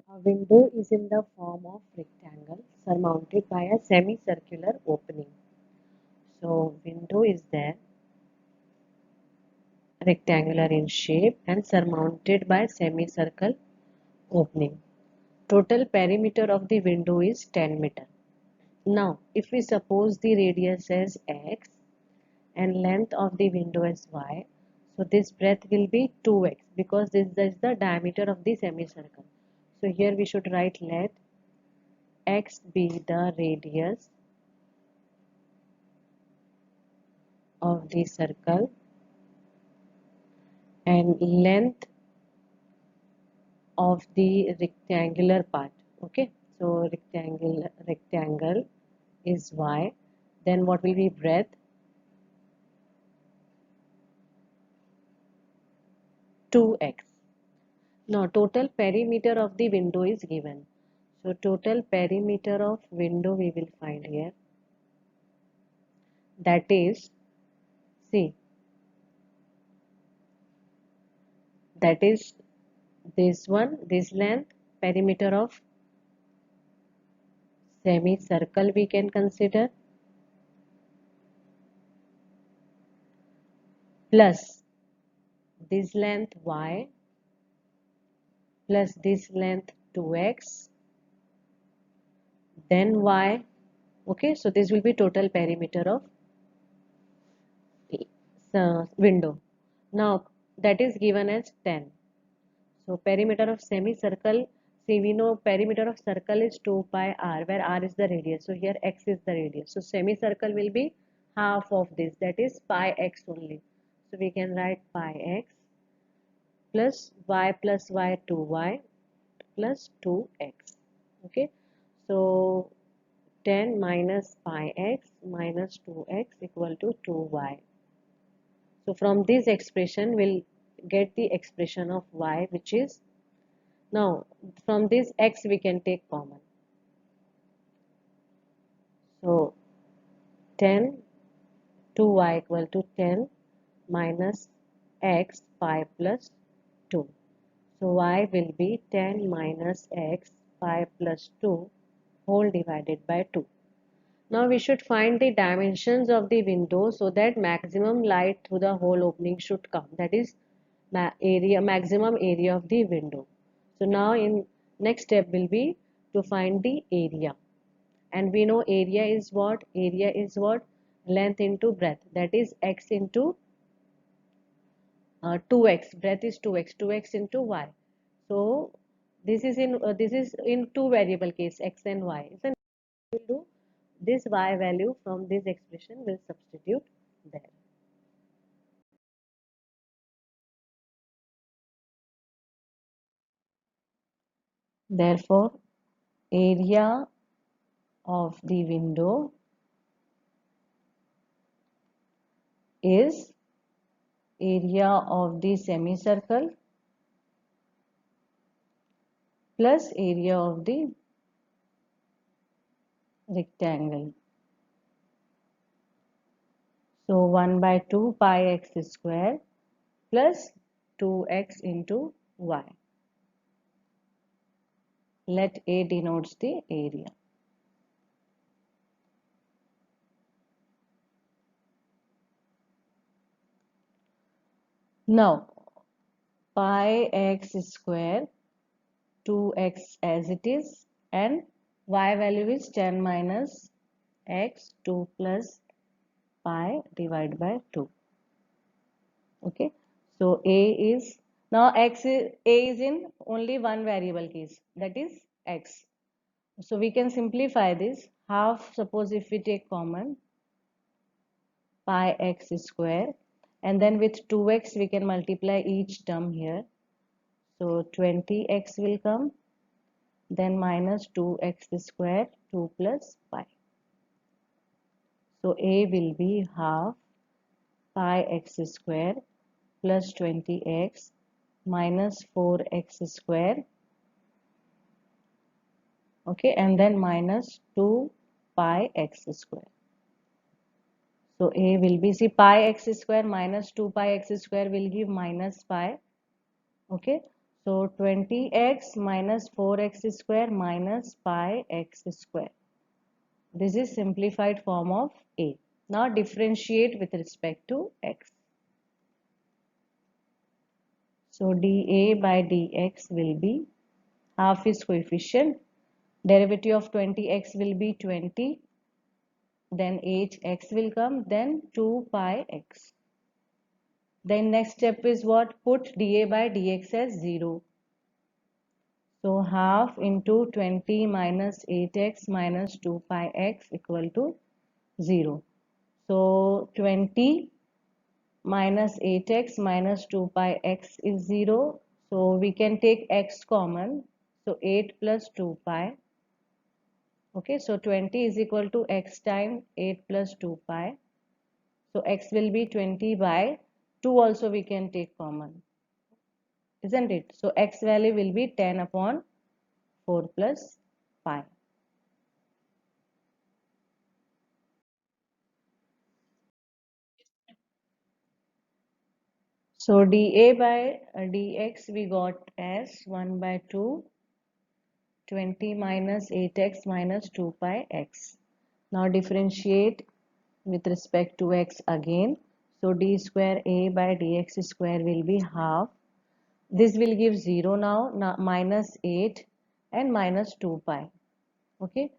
A window is in the form of rectangle surmounted by a semicircular opening. So window is there, rectangular in shape and surmounted by semicircle opening. Total perimeter of the window is 10 meter. Now, if we suppose the radius as x and length of the window as y, so this breadth will be 2x because this is the diameter of the semicircle. So here we should write let x be the radius of the circle and length of the rectangular part. Okay, so rectangle is y. Then what will be breadth? 2x. Now total perimeter of the window is given. So total perimeter of window we will find here. That is, see, that is this one, this length, perimeter of semicircle we can consider, plus this length y plus this length 2x, then y. Okay, so this will be total perimeter of window. Now that is given as 10. So perimeter of semicircle, see we know perimeter of circle is 2 pi r, where r is the radius. So here x is the radius. So semicircle will be half of this, that is pi x only. So we can write pi x plus y 2y plus 2x. Okay, so 10 minus pi x minus 2x equal to 2y. So from this expression we'll get the expression of y, which is, now from this x we can take common. So 10 2y equal to 10 minus x pi plus 2. So y will be 10 minus x pi plus 2 whole divided by 2. Now we should find the dimensions of the window so that maximum light through the whole opening should come. That is maximum area of the window. So now in next step will be to find the area. And we know area is what? Area is what? Length into breadth. That is x into 2x. Breadth is 2x. 2x into y. So this is in two variable case, x and y. So we'll do this y value from this expression will substitute there. Therefore, area of the window is area of the semicircle plus area of the rectangle. So 1 by 2 pi x square plus 2x into y. Let A denotes the area. Now pi x square 2x as it is and y value is 10 minus x 2 plus pi divided by 2. Okay, so a is, now a is in only one variable case, that is x. So we can simplify this. Half, suppose if we take common, pi x square, and then with 2x we can multiply each term here. So 20x will come, then minus 2x square 2 plus pi. So a will be half pi x square plus 20x minus 4x square, okay, and then minus 2 pi x square. So a will be, see, pi x square minus 2 pi x square will give minus pi, okay. So 20x minus 4x square minus pi x square. This is simplified form of a. Now differentiate with respect to x. So dA by dx will be half is coefficient. Derivative of 20x will be 20. Then hx will come. Then 2 pi x. Then next step is what? Put dA by dx as 0. So half into 20 minus 8x minus 2 pi x equal to 0. So 20 minus 8x minus 2 pi x is 0. So we can take x common. So 8 plus 2 pi. Okay, so 20 is equal to x times 8 plus 2 pi. So x will be 20 by 2 also we can take common. Isn't it? So x value will be 10 upon 4 plus pi. So dA by dx we got as 1 by 2, 20 minus 8x minus 2 pi x. Now differentiate with respect to x again. So d square a by dx square will be half. This will give 0 now, minus 8 and minus 2 pi. Okay.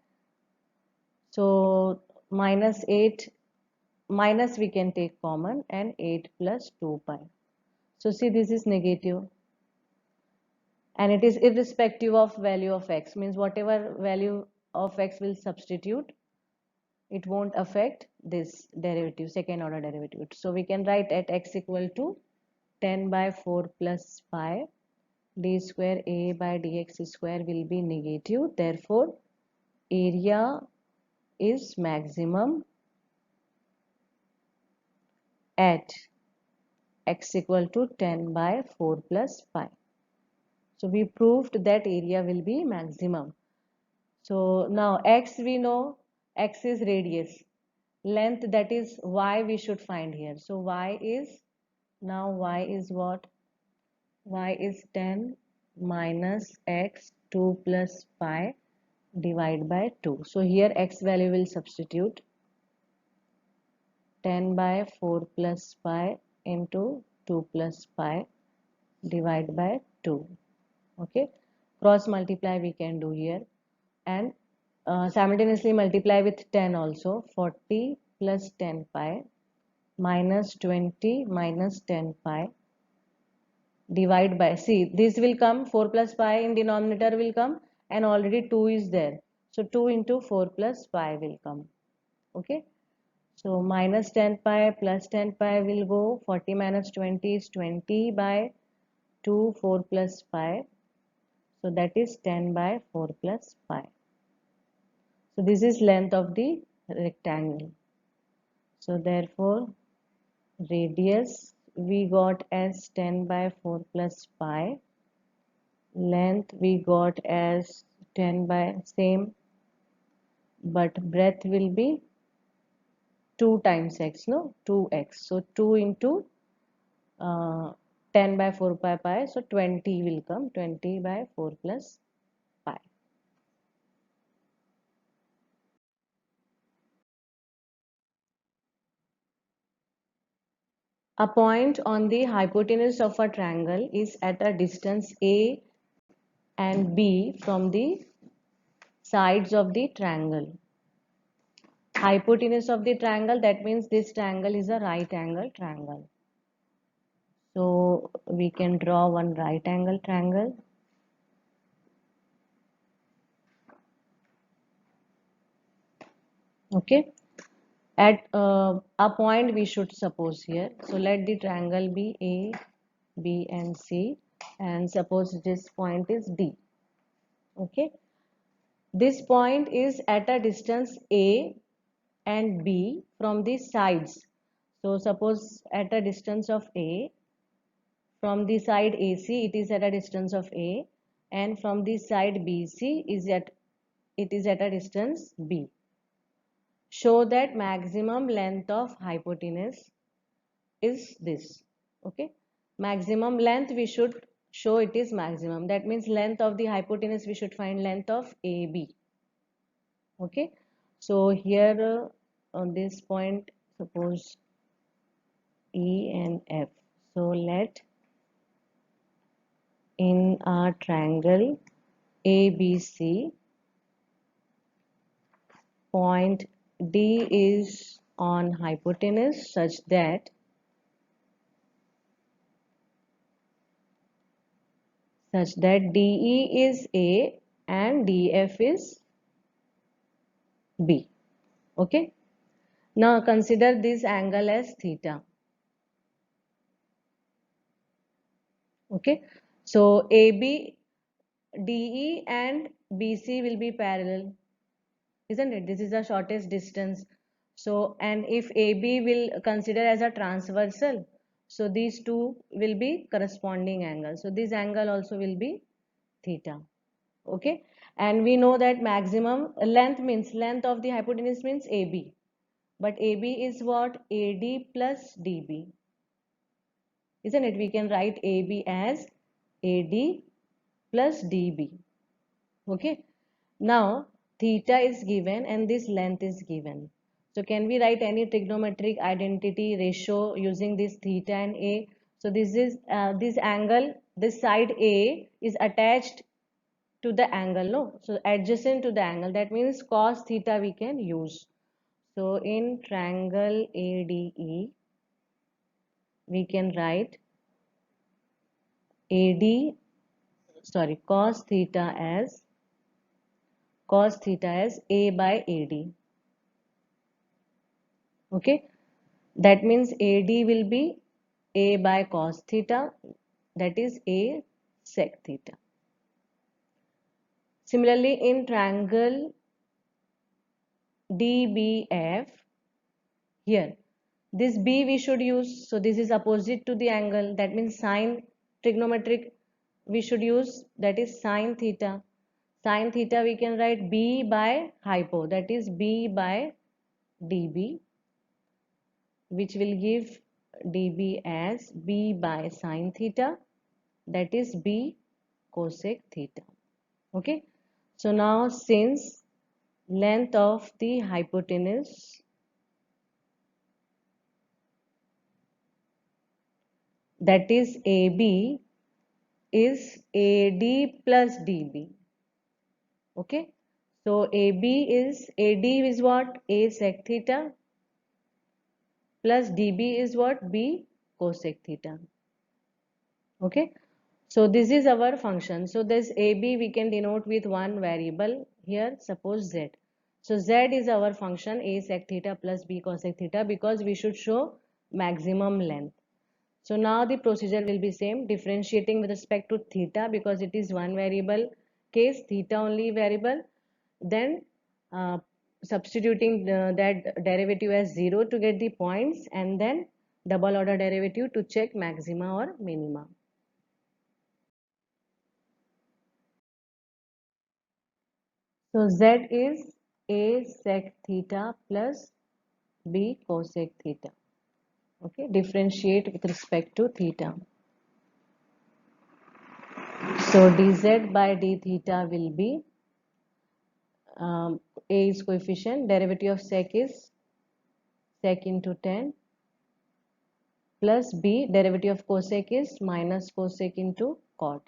So minus 8, minus we can take common, and 8 plus 2 pi. So see, this is negative and it is irrespective of value of x, means whatever value of x will substitute, it won't affect this derivative, second order derivative. So we can write at x equal to 10 by 4 plus pi. D square a by dx square will be negative. Therefore, area is maximum at x equal to 10 by 4 plus pi. So we proved that area will be maximum. So now x we know, x is radius. Length, that is y we should find here. So y is, now y is what? Y is 10 minus x 2 plus pi divide by 2. So here x value will substitute 10 by 4 plus pi into 2 plus pi divide by 2. Okay, cross multiply we can do here, and simultaneously multiply with 10 also. 40 plus 10 pi minus 20 minus 10 pi divide by, see this will come, 4 plus pi in denominator will come, and already 2 is there, so 2 into 4 plus pi will come. Okay, so minus 10 pi plus 10 pi will go. 40 minus 20 is 20 by 2, 4 plus pi, so that is 10 by 4 plus pi. So this is length of the rectangle. So therefore radius we got as 10 by 4 plus pi. Length we got as 10 by same, but breadth will be 2 times x, no, 2x. So 2 into 10 by 4 pi pi, so 20 will come, 20 by 4 plus pi. A point on the hypotenuse of a triangle is at a distance a and b from the sides of the triangle. Hypotenuse of the triangle, that means this triangle is a right angle triangle. So we can draw one right angle triangle. Okay, at a point we should suppose here. So let the triangle be A, B and C, and suppose this point is D. Okay, this point is at a distance A and B from the sides. So suppose at a distance of A, from the side AC it is at a distance of A, and from the side BC it is at a distance B. Show that maximum length of hypotenuse is this. Okay, maximum length we should show it is maximum. That means length of the hypotenuse, we should find length of AB. Okay, so here on this point, suppose E and F. So let in a triangle ABC, point D is on hypotenuse such that DE is A and DF is B. Okay. Now consider this angle as theta. Okay. So AB, DE and BC will be parallel, isn't it? This is the shortest distance. So, and if AB will consider as a transversal, so these two will be corresponding angles. So this angle also will be theta. Okay, and we know that maximum length means length of the hypotenuse means AB, but AB is what? AD plus DB, isn't it? We can write AB as AD plus DB. Okay, now theta is given and this length is given. So can we write any trigonometric identity ratio using this theta and A? So this is this angle, this side A is attached to the angle, no? So adjacent to the angle, that means cos theta we can use. So in triangle ADE, we can write AD, sorry, cos theta as A by AD. Okay, that means AD will be A by cos theta, that is A sec theta. Similarly, in triangle DBF, here this B we should use, so this is opposite to the angle, that means sine trigonometric we should use, that is sine theta. Sine theta we can write B by hypo, that is B by dB, which will give dB as B by sine theta, that is B cosec theta. Okay, so now since length of the hypotenuse, that is AB, is AD plus DB. Okay, so AD is what? A sec theta plus DB is what? B cosec theta. Okay, so this is our function. So this AB we can denote with one variable here, suppose Z. So Z is our function A sec theta plus B cosec theta, because we should show maximum length. So now the procedure will be same, differentiating with respect to theta because it is one variable case, theta only variable, then substituting that derivative as 0 to get the points, and then double order derivative to check maxima or minima. So Z is A sec theta plus B cosec theta. Okay, differentiate with respect to theta. So dz by d theta will be A is coefficient, derivative of sec is sec into 10 plus B, derivative of cosec is minus cosec into cot.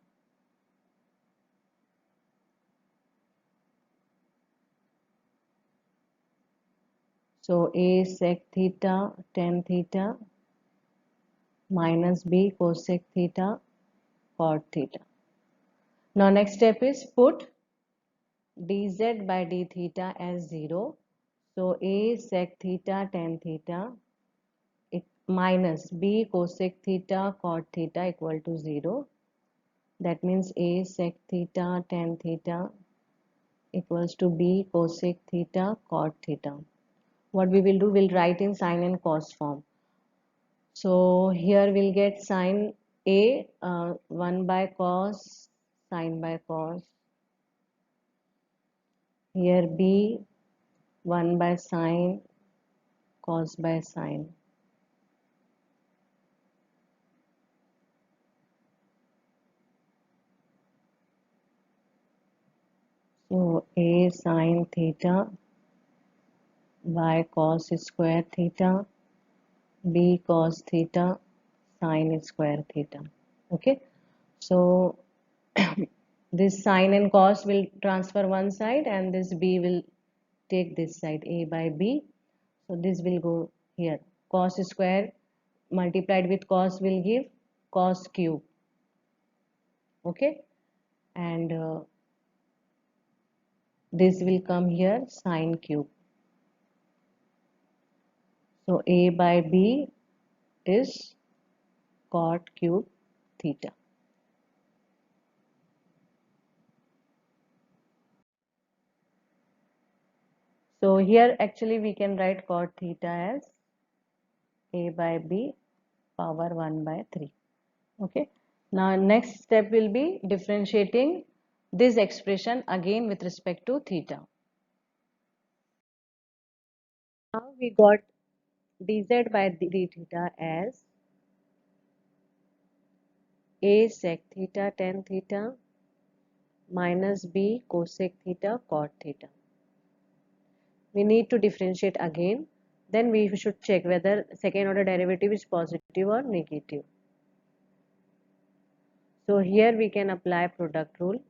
So A sec theta tan theta minus B cosec theta cot theta. Now next step is put dz by d theta as 0. So A sec theta tan theta minus B cosec theta cot theta equal to 0. That means A sec theta tan theta equals to B cosec theta cot theta. What we will do, we'll write in sine and cos form. So here we'll get sine A 1 by cos, sine by cos. Here B 1 by sine, cos by sine. A sine theta by cos square theta, B cos theta sine square theta. Okay, so this sine and cos will transfer one side and this B will take this side, A by B. So this will go here. Cos square multiplied with cos will give cos cube. Okay, and this will come here sine cube. So A by B is cot cube theta. So here actually we can write cot theta as A by B power 1 by 3. Okay. Now next step will be differentiating this expression again with respect to theta. Now we got dz by d theta as A sec theta tan theta minus B cosec theta cot theta. We need to differentiate again. Then we should check whether second order derivative is positive or negative. So here we can apply product rule.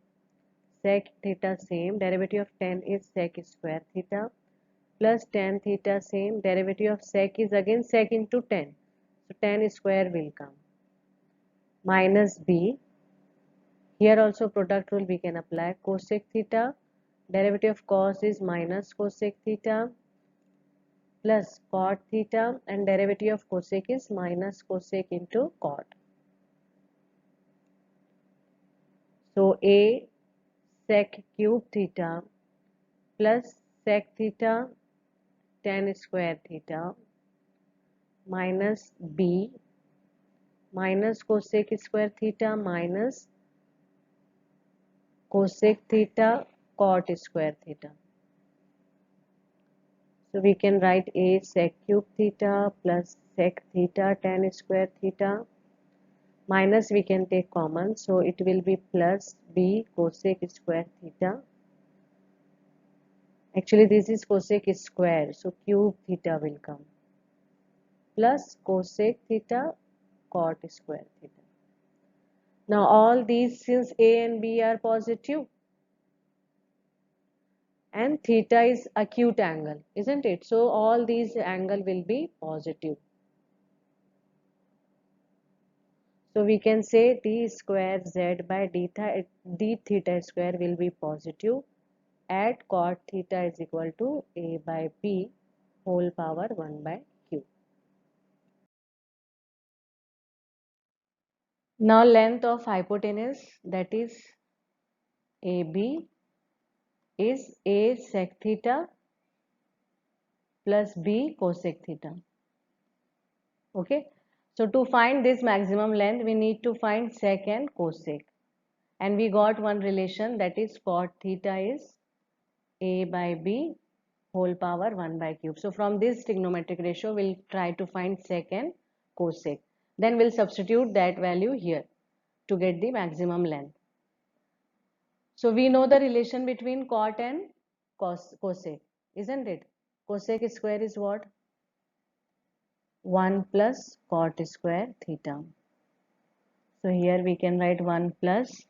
Sec theta same, derivative of tan is sec square theta plus tan theta same, derivative of sec is again sec into tan. So tan square will come. Minus B. Here also product rule we can apply. Cosec theta, derivative of cos is minus cosec theta plus cot theta and derivative of cosec is minus cosec into cot. So A sec cube theta plus sec theta tan square theta minus B minus cosec square theta minus cosec theta cot square theta. So we can write A sec cube theta plus sec theta tan square theta minus we can take common, so it will be plus B cosec square theta. Actually this is cosec square, so cube theta will come plus cosec theta cot square theta. Now all these, since A and B are positive and theta is acute angle, isn't it? So all these angle will be positive. So we can say d square z by d theta square will be positive at cot theta is equal to A by B whole power 1 by q. Now length of hypotenuse, that is AB, is A sec theta plus B cosec theta. Okay. So to find this maximum length, we need to find sec and cosec. And we got one relation, that is cot theta is A by B whole power 1 by cube. So from this trigonometric ratio, we'll try to find sec and cosec. Then we'll substitute that value here to get the maximum length. So we know the relation between cot and cosec, isn't it? Cosec square is what? 1 plus cot square theta. So here we can write 1 plus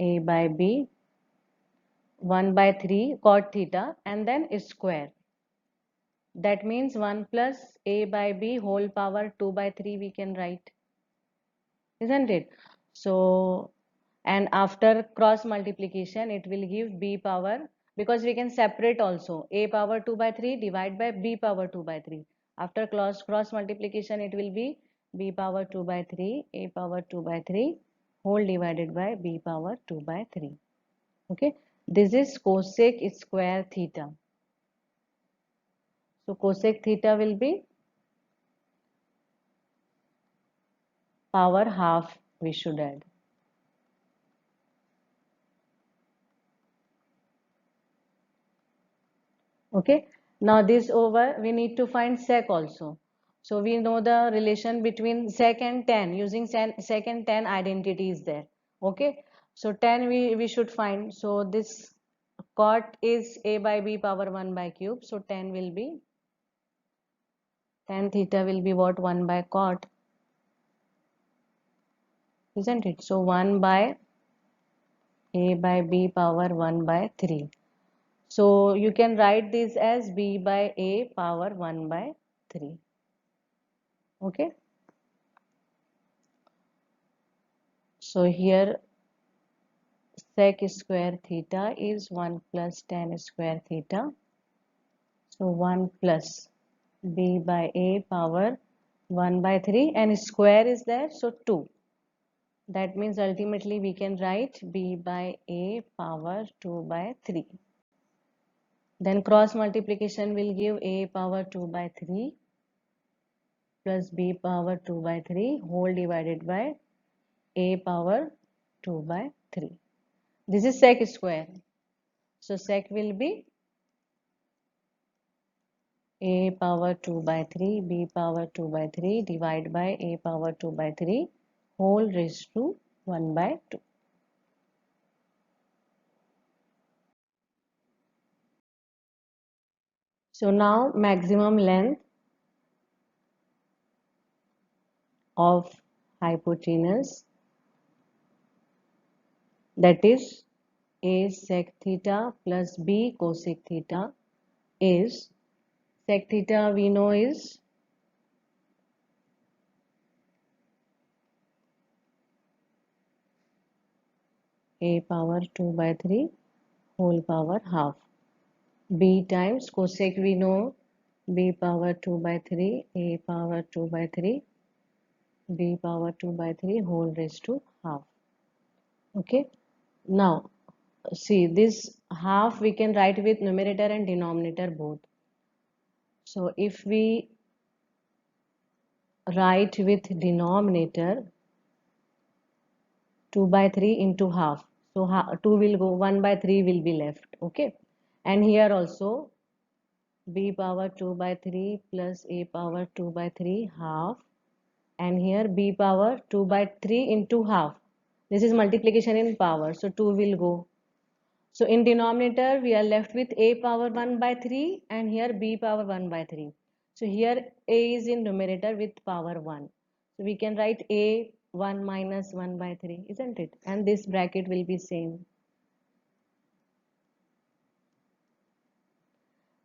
A by B 1 by 3 cot theta and then square. That means 1 plus A by B whole power 2 by 3 we can write, isn't it? So, and after cross multiplication it will give B power, because we can separate also, A power 2 by 3 divide by B power 2 by 3. After cross multiplication it will be B power 2 by 3 A power 2 by 3 whole divided by B power 2 by 3. Okay, this is cosec square theta. So cosec theta will be power half, we should add. Okay, now this over, we need to find sec also. So we know the relation between sec and tan, using sec and tan identity is there. Okay, so tan we should find. So this cot is a by b power 1 by cube, so tan theta will be what? 1 by cot, isn't it? So 1 by a by b power 1 by 3. So you can write this as b by a power 1 by 3. Okay. So here sec square theta is 1 plus tan square theta. So 1 plus b by a power 1 by 3, and square is there, so 2. That means ultimately we can write b by a power 2 by 3. Then cross multiplication will give a power 2 by 3 plus b power 2 by 3 whole divided by a power 2 by 3. This is sec square. So sec will be a power 2 by 3, b power 2 by 3 divided by a power 2 by 3 whole raised to 1 by 2. So now maximum length of hypotenuse, that is a sec theta plus b cosec theta, is sec theta we know is a power 2 by 3 whole power half. B times cosec we know b power 2 by 3 a power 2 by 3 b power 2 by 3 whole raised to half. Okay. Now see, this half we can write with numerator and denominator both. So if we write with denominator 2 by 3 into half, so 2 will go, 1 by 3 will be left. Okay. And here also b power 2 by 3 plus a power 2 by 3 half, and here b power 2 by 3 into half. This is multiplication in power, so 2 will go. So in denominator we are left with a power 1 by 3 and here b power 1 by 3. So here a is in numerator with power 1. So we can write a 1 minus 1 by 3, isn't it? And this bracket will be same.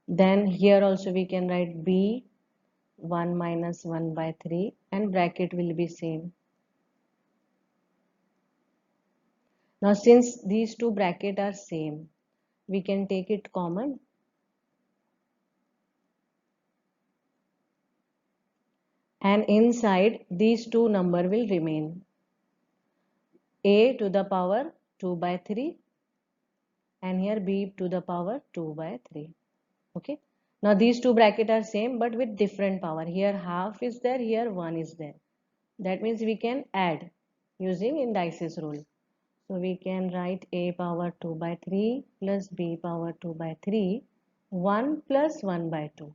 Then here also we can write b 1 minus 1 by 3 and bracket will be same. Now since these two brackets are same, we can take it common. And inside these two number will remain. A to the power 2 by 3 and here b to the power 2 by 3. Okay. Now these two brackets are same but with different power. Here half is there, here 1 is there. That means we can add using indices rule. So we can write a power 2 by 3 plus b power 2 by 3, 1 plus 1 by 2.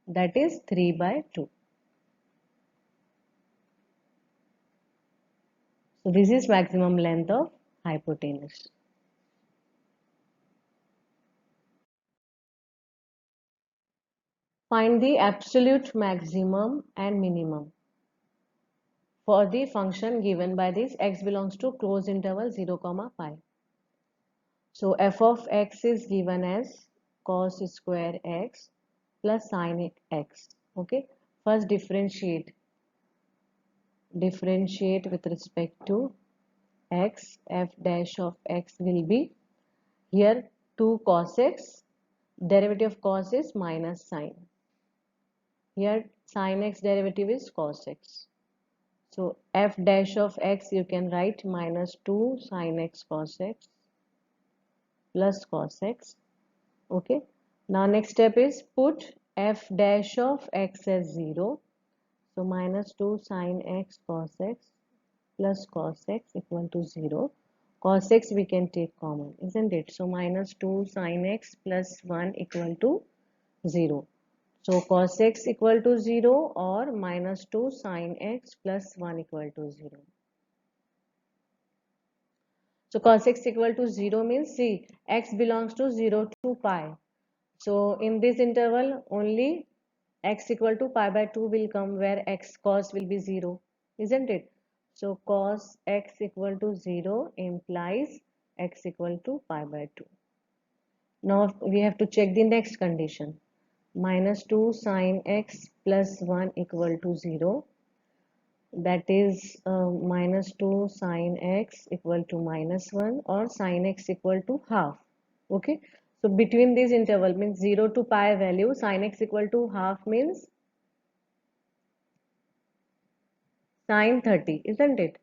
That is 3 by 2. So this is maximum length of hypotenuse. Find the absolute maximum and minimum for the function given by this x belongs to closed interval 0, pi. So f of x is given as cos square x plus sin x. Okay. First differentiate with respect to x. F dash of x will be here 2 cos x. Derivative of cos is minus sin. Here sin x derivative is cos x. So f dash of x you can write minus 2 sin x cos x plus cos x. Okay. Now next step is put f dash of x as 0. So minus 2 sin x cos x plus cos x equal to 0. Cos x we can take common, isn't it? So minus 2 sin x plus 1 equal to 0. So cos x equal to 0 or minus 2 sin x plus 1 equal to 0. So cos x equal to 0 means, see, x belongs to 0 to pi. So in this interval only x equal to pi by 2 will come, where x cos will be 0, isn't it? So cos x equal to 0 implies x equal to pi by 2. Now we have to check the next condition. Minus 2 sine x plus 1 equal to 0. That is minus 2 sine x equal to minus 1, or sine x equal to half. Okay. So between this interval means 0 to pi value, sine x equal to half means sine 30, isn't it?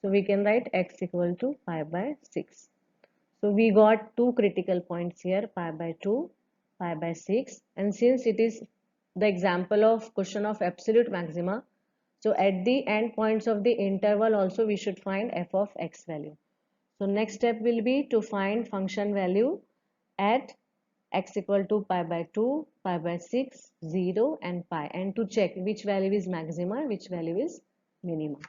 So we can write x equal to pi by 6. So we got two critical points here, pi by 2, pi by 6. And since it is the example of question of absolute maxima, so at the end points of the interval also we should find f of x value. So next step will be to find function value at x equal to pi by 2, pi by 6, 0 and pi, and to check which value is maxima, which value is minimum.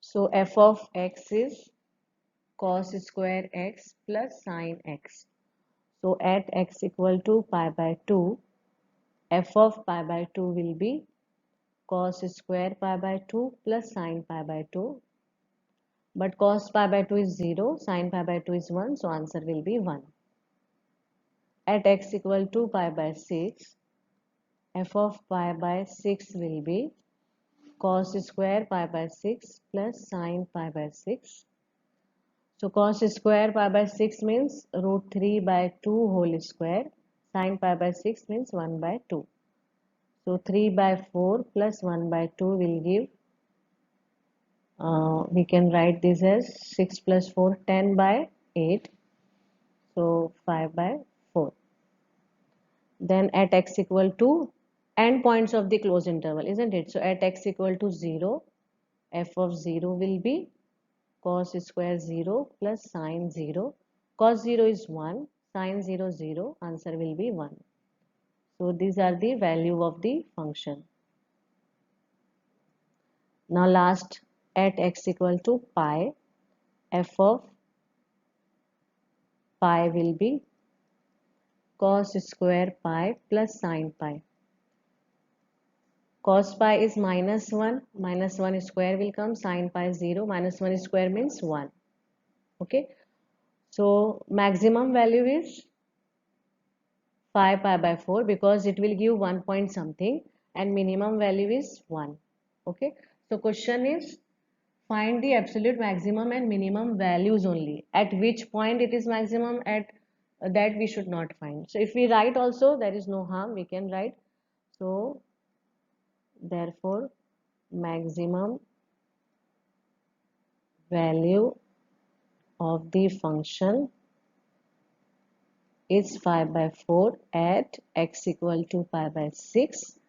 So f of x is cos square x plus sine x. So at x equal to pi by 2, f of pi by 2 will be cos square pi by 2 plus sine pi by 2. But cos pi by 2 is 0, sine pi by 2 is 1, so answer will be 1. At x equal to pi by 6, f of pi by 6 will be cos square pi by 6 plus sine pi by 6. So cos square pi by 6 means root 3 by 2 whole square. Sine pi by 6 means 1 by 2. So 3 by 4 plus 1 by 2 will give, we can write this as 6 plus 4, 10 by 8. So 5 by 4. Then at x equal to end points of the closed interval, isn't it? So at x equal to 0, f of 0 will be cos square 0 plus sine 0. Cos 0 is 1, sine 0 0, answer will be 1. So these are the value of the function. Now last, at x equal to pi, f of pi will be cos square pi plus sine pi. Cos pi is minus 1 square will come, sine pi is 0, minus 1 square means 1. Okay. So maximum value is 5 pi by 4 because it will give 1 point something, and minimum value is 1. Okay. So question is find the absolute maximum and minimum values only. At which point it is maximum, at that we should not find. So if we write also, there is no harm, we can write. So therefore maximum value of the function is 5 by 4 at x equal to pi by 6,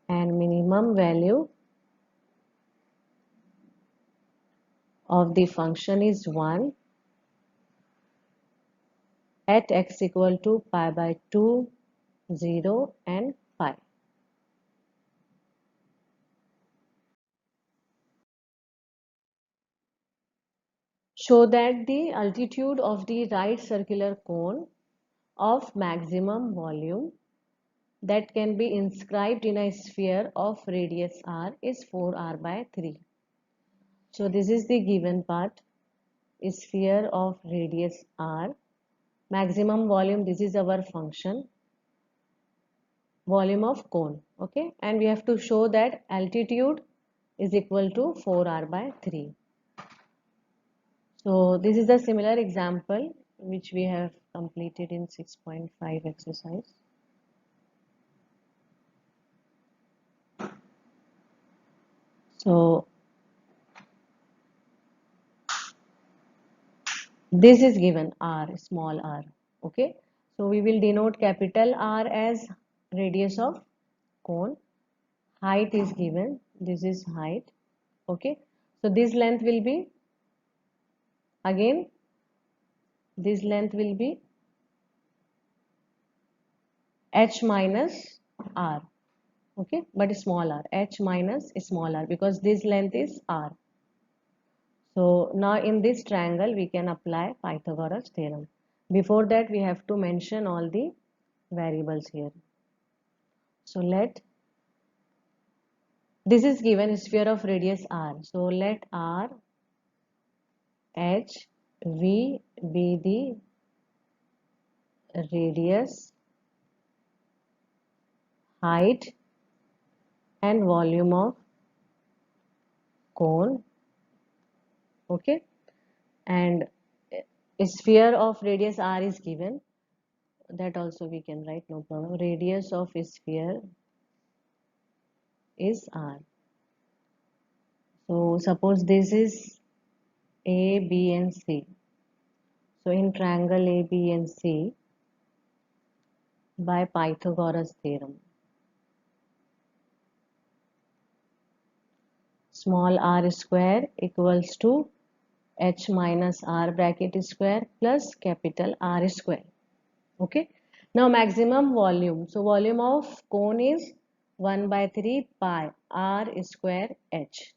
and minimum value of the function is 1 at x equal to pi by 2, 0 and pi. Show that the altitude of the right circular cone of maximum volume that can be inscribed in a sphere of radius r is 4r by 3. So this is the given part, sphere of radius r, maximum volume, this is our function, volume of cone, okay, and we have to show that altitude is equal to 4r by 3. So this is a similar example which we have completed in 6.5 exercise. So this is given r, small r, okay. So we will denote capital R as radius of cone. Height is given, this is height, okay. So this length will be, again this length will be h minus r, okay, but small r, h minus small r, because this length is r. So now in this triangle we can apply Pythagoras theorem. Before that we have to mention all the variables here. So let, this is given sphere of radius r. So let r, h, v be the radius, height and volume of cone, okay, and sphere of radius r is given, that also we can write, no problem. Radius of sphere is r. So suppose this is a, b and c. So in triangle a, b and c, by Pythagoras theorem, small r square equals to h minus r bracket square plus capital R square. Okay. Now maximum volume. So volume of cone is 1 by 3 pi r square h.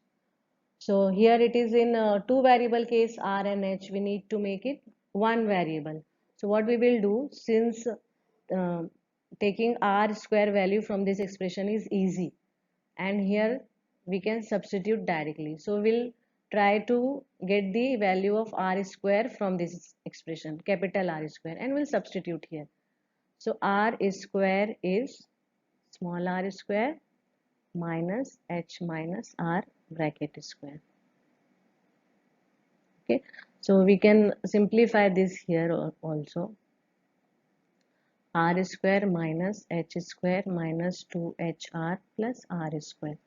So here it is in two variable case r and h. We need to make it one variable. So what we will do, since uh, taking r square value from this expression is easy, and here we can substitute directly. So we'll try to get the value of r square from this expression, capital R square, and we'll substitute here. So r square is small r square minus h minus r bracket square. Okay, so we can simplify this here also. R square minus h square minus 2hr plus r square.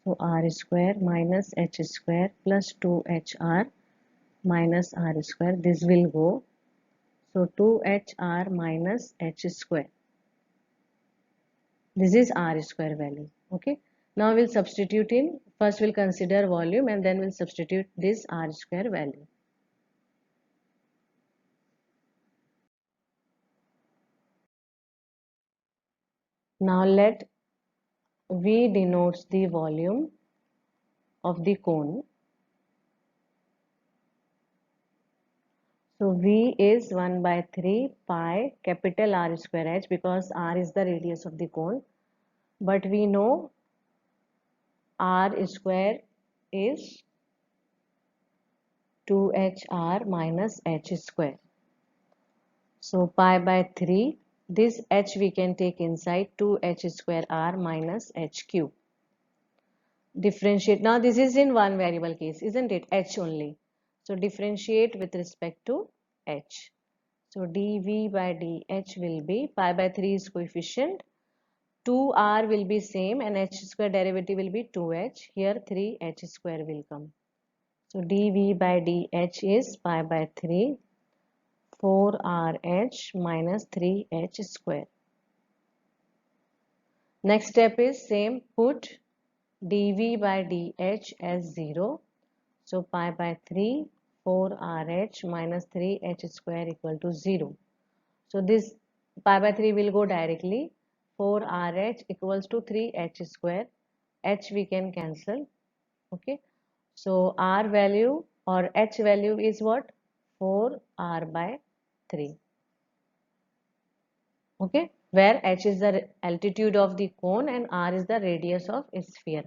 So r square minus h square plus 2hr minus r square, this will go. So 2hr minus h square, this is r square value. Okay, now we'll substitute in, first we'll consider volume and then we'll substitute this r square value. Now let V denotes the volume of the cone. So V is 1 by 3 pi capital R square h, because R is the radius of the cone. But we know R square is 2hr minus h square. So pi by 3, this h we can take inside, 2h square r minus h cube. Differentiate. Now this is in one variable case, isn't it? H only. So differentiate with respect to h. So dv by dh will be, pi by 3 is coefficient, 2r will be same, and h square derivative will be 2h. Here 3h square will come. So dv by dh is pi by 3 4rh minus 3h square. Next step is same, put dv by dh as 0. So pi by 3 4rh minus 3h square equal to 0. So this pi by 3 will go directly. 4rh equals to 3h square. H we can cancel. Okay. So r value or h value is what? 4r by 3. Okay. Where h is the altitude of the cone and r is the radius of a sphere.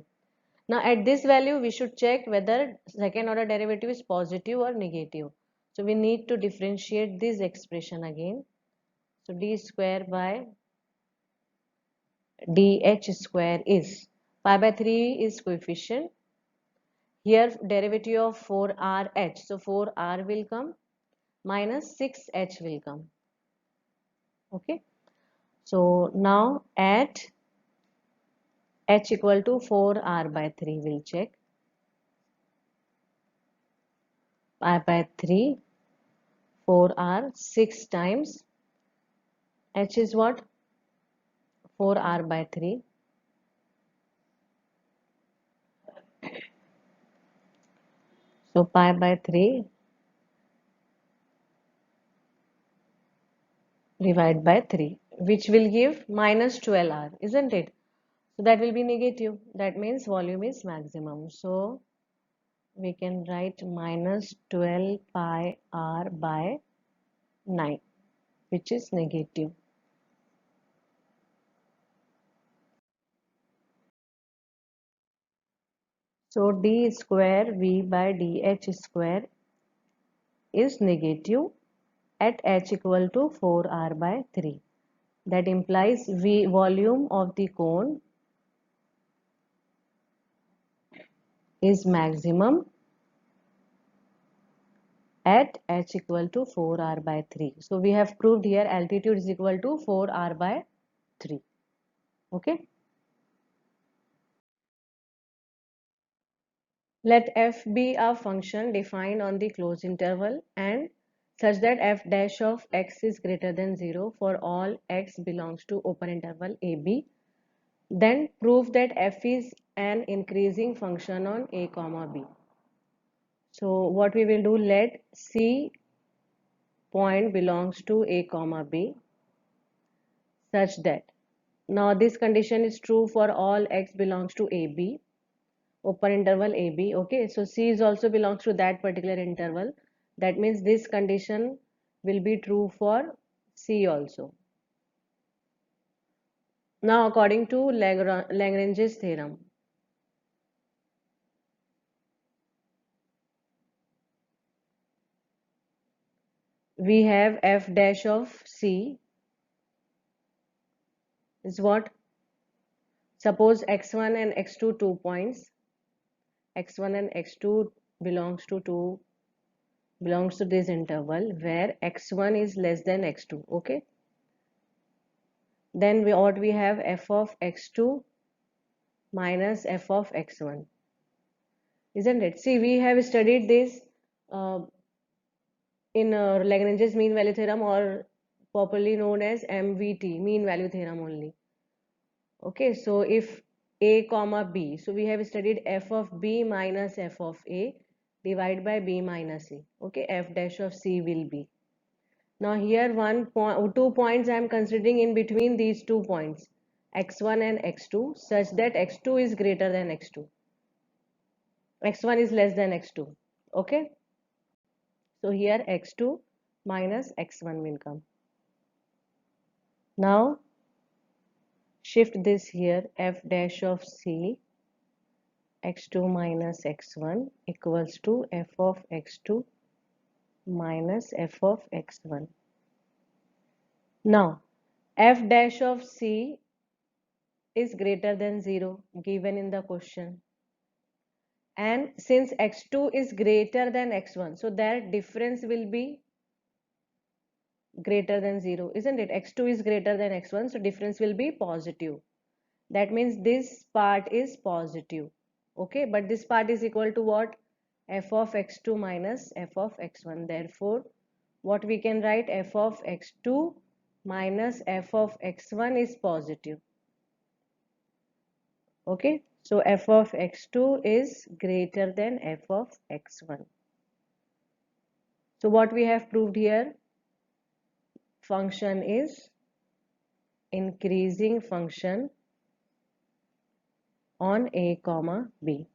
Now at this value we should check whether second order derivative is positive or negative. So we need to differentiate this expression again. So d square by dh square is, pi by 3 is coefficient. Here derivative of 4rh. So 4r will come minus 6h will come. Okay. So now at h equal to 4r by 3 we'll check. Pi by 3 4r 6 times h is what? 4r by 3. So pi by 3 divided by 3, which will give minus 12r, isn't it? So that will be negative. That means volume is maximum. So we can write minus 12 pi r by 9, which is negative. So d square v by dh square is negative at h equal to 4r by 3. That implies v volume of the cone is maximum at h equal to 4r by 3. So we have proved here altitude is equal to 4r by 3. Okay. Let f be a function defined on the closed interval and such that f dash of x is greater than 0 for all x belongs to open interval ab. Then prove that f is an increasing function on a comma b. So what we will do, let c point belongs to a comma b such that, now this condition is true for all x belongs to ab, open interval ab. Okay, so c is also belongs to that particular interval. That means this condition will be true for c also. Now according to Lagrange's theorem, we have f dash of c is what? Suppose x1 and x2 2 points, x1 and x2 belongs to this interval where x1 is less than x2. Okay, then what we have, f of x2 minus f of x1, isn't it? See, we have studied this uh, in Lagrange's mean value theorem, or popularly known as MVT, mean value theorem only. Okay, so if a comma b, so we have studied f of b minus f of a divided by b minus a. Okay, f dash of c will be. Now here 2 points I am considering in between these 2 points, x1 and x2, such that x2 is greater than x2, x1 is less than x2. Okay, so here x2 minus x1 will come. Now shift this here, f dash of c x2 minus x1 equals to f of x2 minus f of x1. Now f dash of c is greater than 0 given in the question, and since x2 is greater than x1, so that difference will be greater than 0, isn't it? x2 is greater than x1, so difference will be positive. That means this part is positive. Okay, but this part is equal to what? F of x2 minus f of x1. Therefore what we can write, f of x2 minus f of x1 is positive. Okay, so f of x2 is greater than f of x1. So what we have proved here, function is increasing function on a comma b.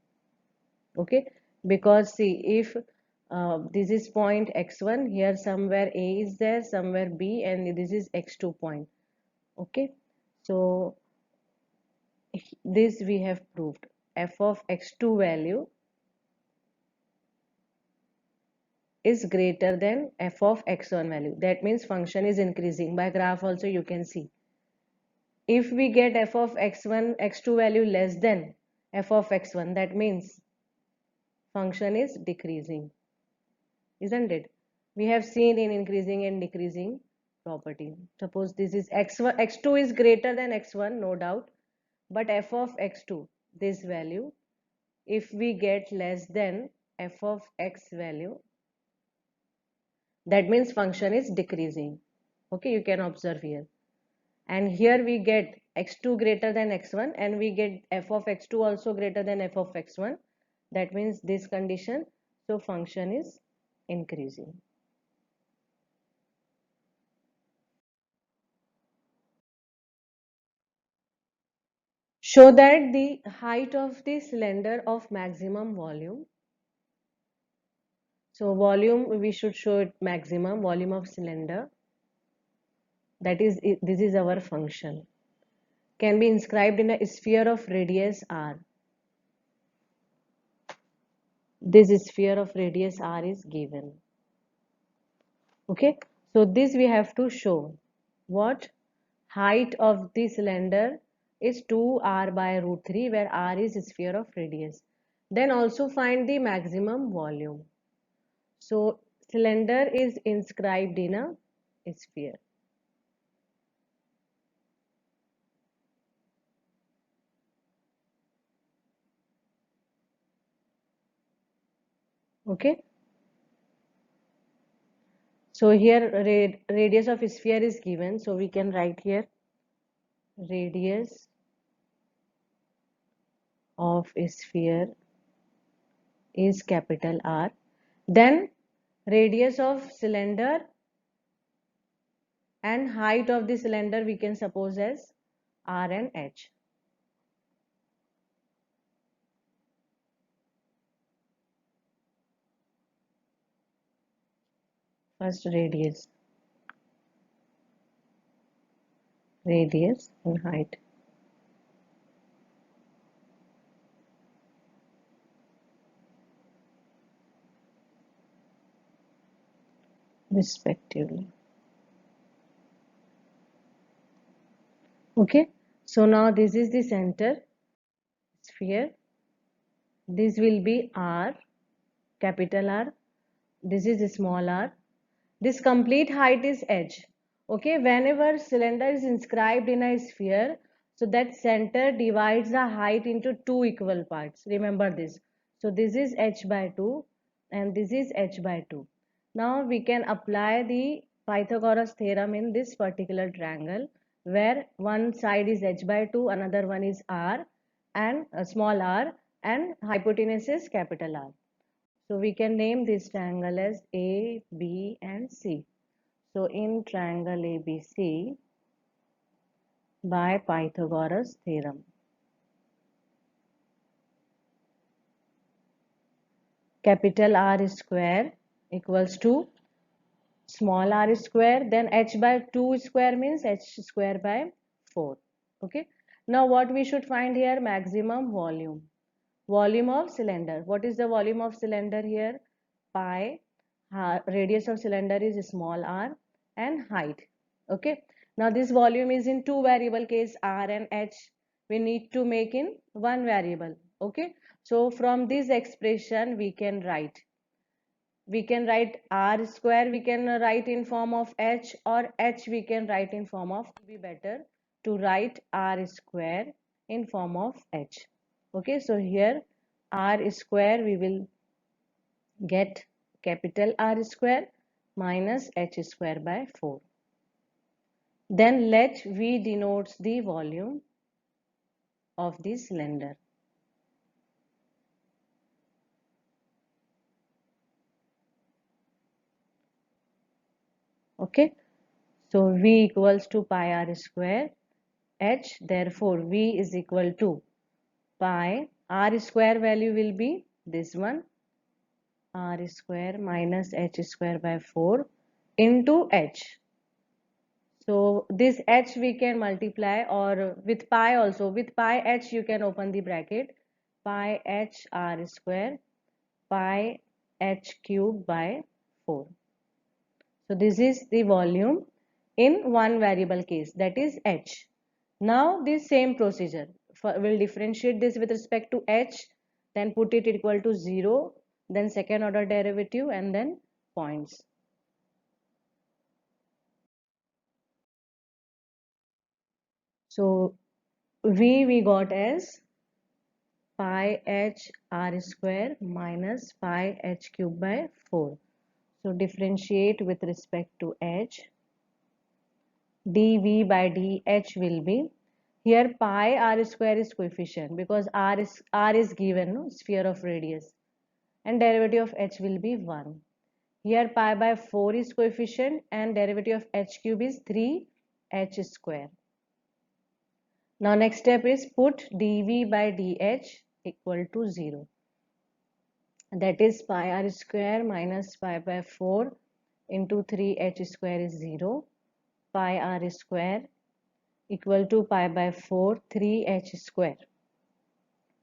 Okay, because see, if this is point x1, here somewhere a is there, somewhere b, and this is x2 point. Okay, so this we have proved, f of x2 value is greater than f of x1 value. That means function is increasing. By graph also you can see, if we get f of x1 x2 value less than f of x1, that means function is decreasing, isn't it? We have seen in increasing and decreasing property. Suppose this is x1, x2 is greater than x1, no doubt, but f of x2, this value, if we get less than f of x value, that means function is decreasing. Okay, you can observe here. And here we get x2 greater than x1, and we get f of x2 also greater than f of x1. That means this condition, so function is increasing. Show that the height of the cylinder of maximum volume. So volume, we should show it maximum volume of cylinder. That is, this is our function. Can be inscribed in a sphere of radius r. This sphere of radius r is given. Okay, so this we have to show. What? Height of the cylinder is 2r by root 3, where r is sphere of radius. Then also find the maximum volume. So cylinder is inscribed in a sphere. Okay. So here radius of sphere is given. So we can write here radius of sphere is capital R. Then radius of cylinder and height of the cylinder we can suppose as R and H. First radius and height. Respectively. Okay, so now this is the center sphere. This will be R, capital R. This is small r. This complete height is h. Okay, whenever cylinder is inscribed in a sphere, so that center divides the height into two equal parts. Remember this. So this is h by 2 and this is h by 2. Now we can apply the Pythagoras theorem in this particular triangle, where one side is h by 2, another one is r and small r, and hypotenuse is capital R. So we can name this triangle as A, B and C. So in triangle ABC by Pythagoras theorem, capital R square equals to small r square, then h by 2 square means h square by 4. Okay. Now what we should find here? Maximum volume. Volume of cylinder. What is the volume of cylinder here? Pi. Radius of cylinder is small r and height. Okay. Now this volume is in two variable case r and h. We need to make in one variable. Okay. So from this expression we can write r square, we can write in form of h, or h we can write in form of, it will be better to write r square in form of h. Okay, so here r square we will get capital R square minus h square by 4. Then let V denotes the volume of the cylinder. Okay, so V equals to pi R square h, therefore V is equal to pi, R square value will be this one, R square minus h square by 4 into h. So this h we can multiply, or with pi also, with pi h you can open the bracket, pi h r square pi h cube by 4. So this is the volume in one variable case, that is h. Now this same procedure, will differentiate this with respect to h, then put it equal to 0, then second order derivative and then points. So V we got as pi h r square minus pi h cube by 4. So differentiate with respect to h. dv by dh will be, here pi r square is coefficient because r is given, no, sphere of radius, and derivative of h will be 1. Here pi by 4 is coefficient and derivative of h cube is 3 h square. Now next step is put dv by dh equal to 0. That is pi r square minus pi by 4 into 3h square is 0. Pi r square equal to pi by 4 3h square.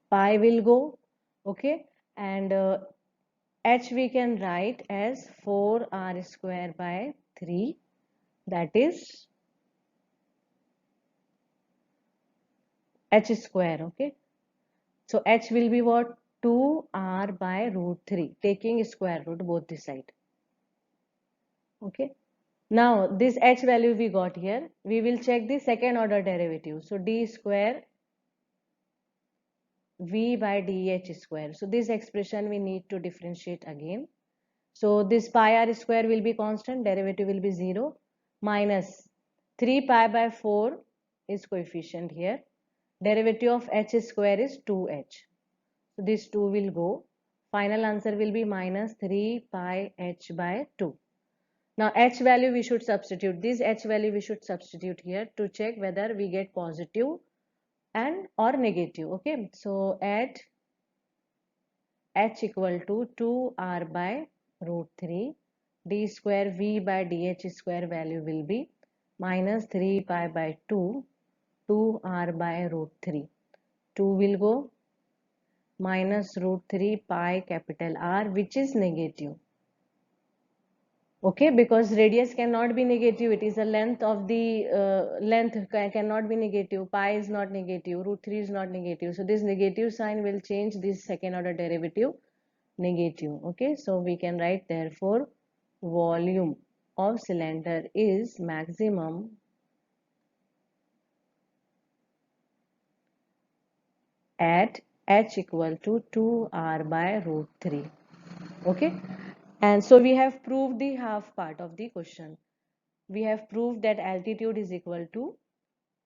Pi will go, okay, and h we can write as 4r square by 3, that is h square, okay. So h will be what? 2r by root 3, taking square root both the side, okay. Now this h value we got here, we will check the second order derivative. So d square v by dh square. So this expression we need to differentiate again. So this pi r square will be constant, derivative will be 0, minus 3 pi by 4 is coefficient here. Derivative of h square is 2h. So this 2 will go. Final answer will be minus 3 pi h by 2. Now h value we should substitute. This h value we should substitute here to check whether we get positive and or negative. Okay. So at h equal to 2r by root 3, d square v by dh square value will be minus 3 pi by 2, 2r by root 3. 2 will go, minus root 3 pi capital R, which is negative. Okay, because radius cannot be negative, it is a length of the length cannot be negative, pi is not negative, root 3 is not negative. So this negative sign will change this second order derivative negative. Okay, so we can write therefore volume of cylinder is maximum at h equal to 2r by root 3. Okay, and so we have proved the half part of the question. We have proved that altitude is equal to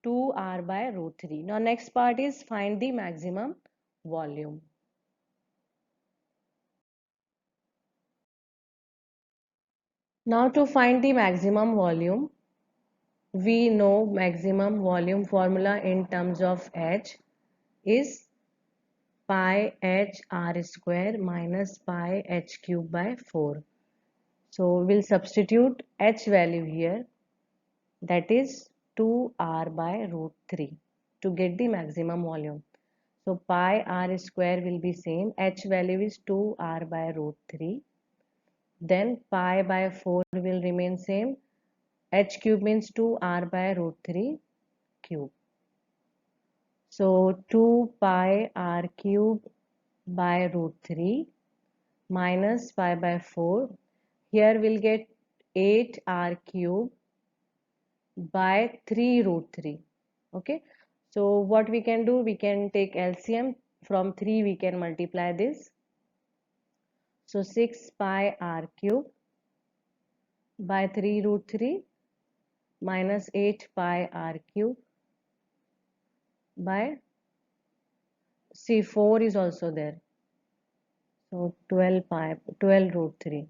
2r by root 3. Now next part is find the maximum volume. Now to find the maximum volume, we know maximum volume formula in terms of h is pi h r square minus pi h cube by 4. So we'll substitute h value here, that is 2r by root 3 to get the maximum volume. So pi r square will be same, h value is 2r by root 3. Then pi by 4 will remain same, h cube means 2r by root 3 cube. So 2 pi r cube by root 3 minus pi by 4. Here we'll get 8 r cube by 3 root 3. Okay. So what we can do, we can take LCM, from 3 we can multiply this. So 6 pi r cube by 3 root 3 minus 8 pi r cube by, see 4 is also there. So 12 root 3.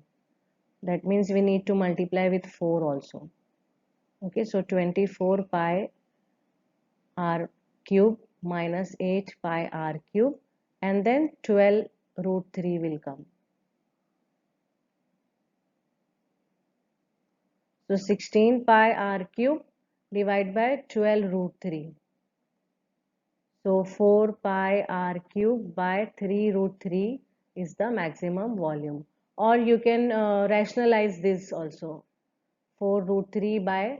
That means we need to multiply with 4 also. Okay, so 24 pi r cube minus 8 pi r cube, and then 12 root 3 will come. So 16 pi r cube divided by 12 root 3. So 4 pi r cube by 3 root 3 is the maximum volume. Or you can rationalize this also. 4 root 3 by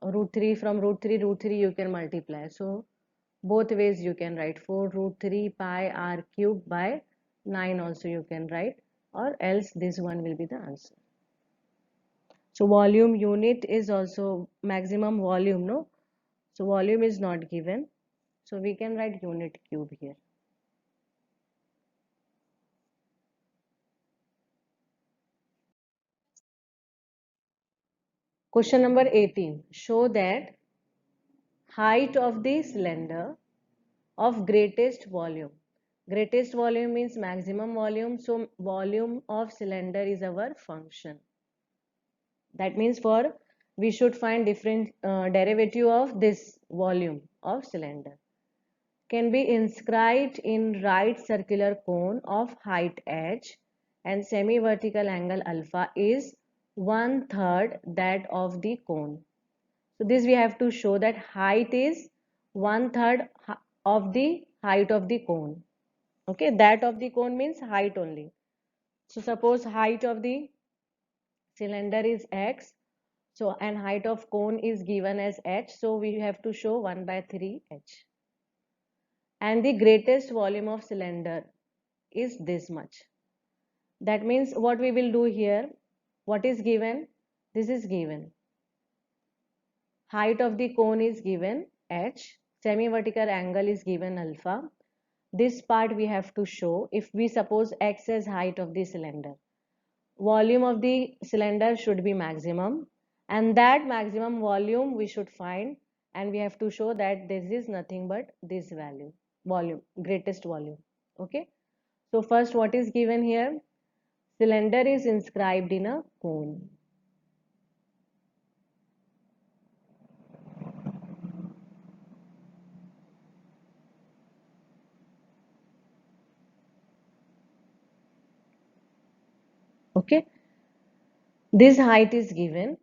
root 3, from root 3 you can multiply. So both ways you can write, 4 root 3 pi r cube by 9 also you can write, or else this one will be the answer. So volume unit is also maximum volume, no? So volume is not given. So we can write unit cube here. Question number 18. Show that height of the cylinder of greatest volume. Greatest volume means maximum volume. So volume of cylinder is our function. That means for we should find different derivative of this volume. of cylinder can be inscribed in right circular cone of height h and semi-vertical angle alpha is 1/3 that of the cone. So this we have to show that height is 1/3 of the height of the cone. Okay, that of the cone means height only. So suppose height of the cylinder is x, so and height of cone is given as h, so we have to show 1/3 h. And the greatest volume of cylinder is this much. That means what we will do here, what is given? This is given. Height of the cone is given h, semi-vertical angle is given alpha. This part we have to show if we suppose x as height of the cylinder. Volume of the cylinder should be maximum, and that maximum volume we should find, and we have to show that this is nothing but this value, volume, greatest volume. Okay, so first what is given here? Cylinder is inscribed in a cone. Okay, this height is given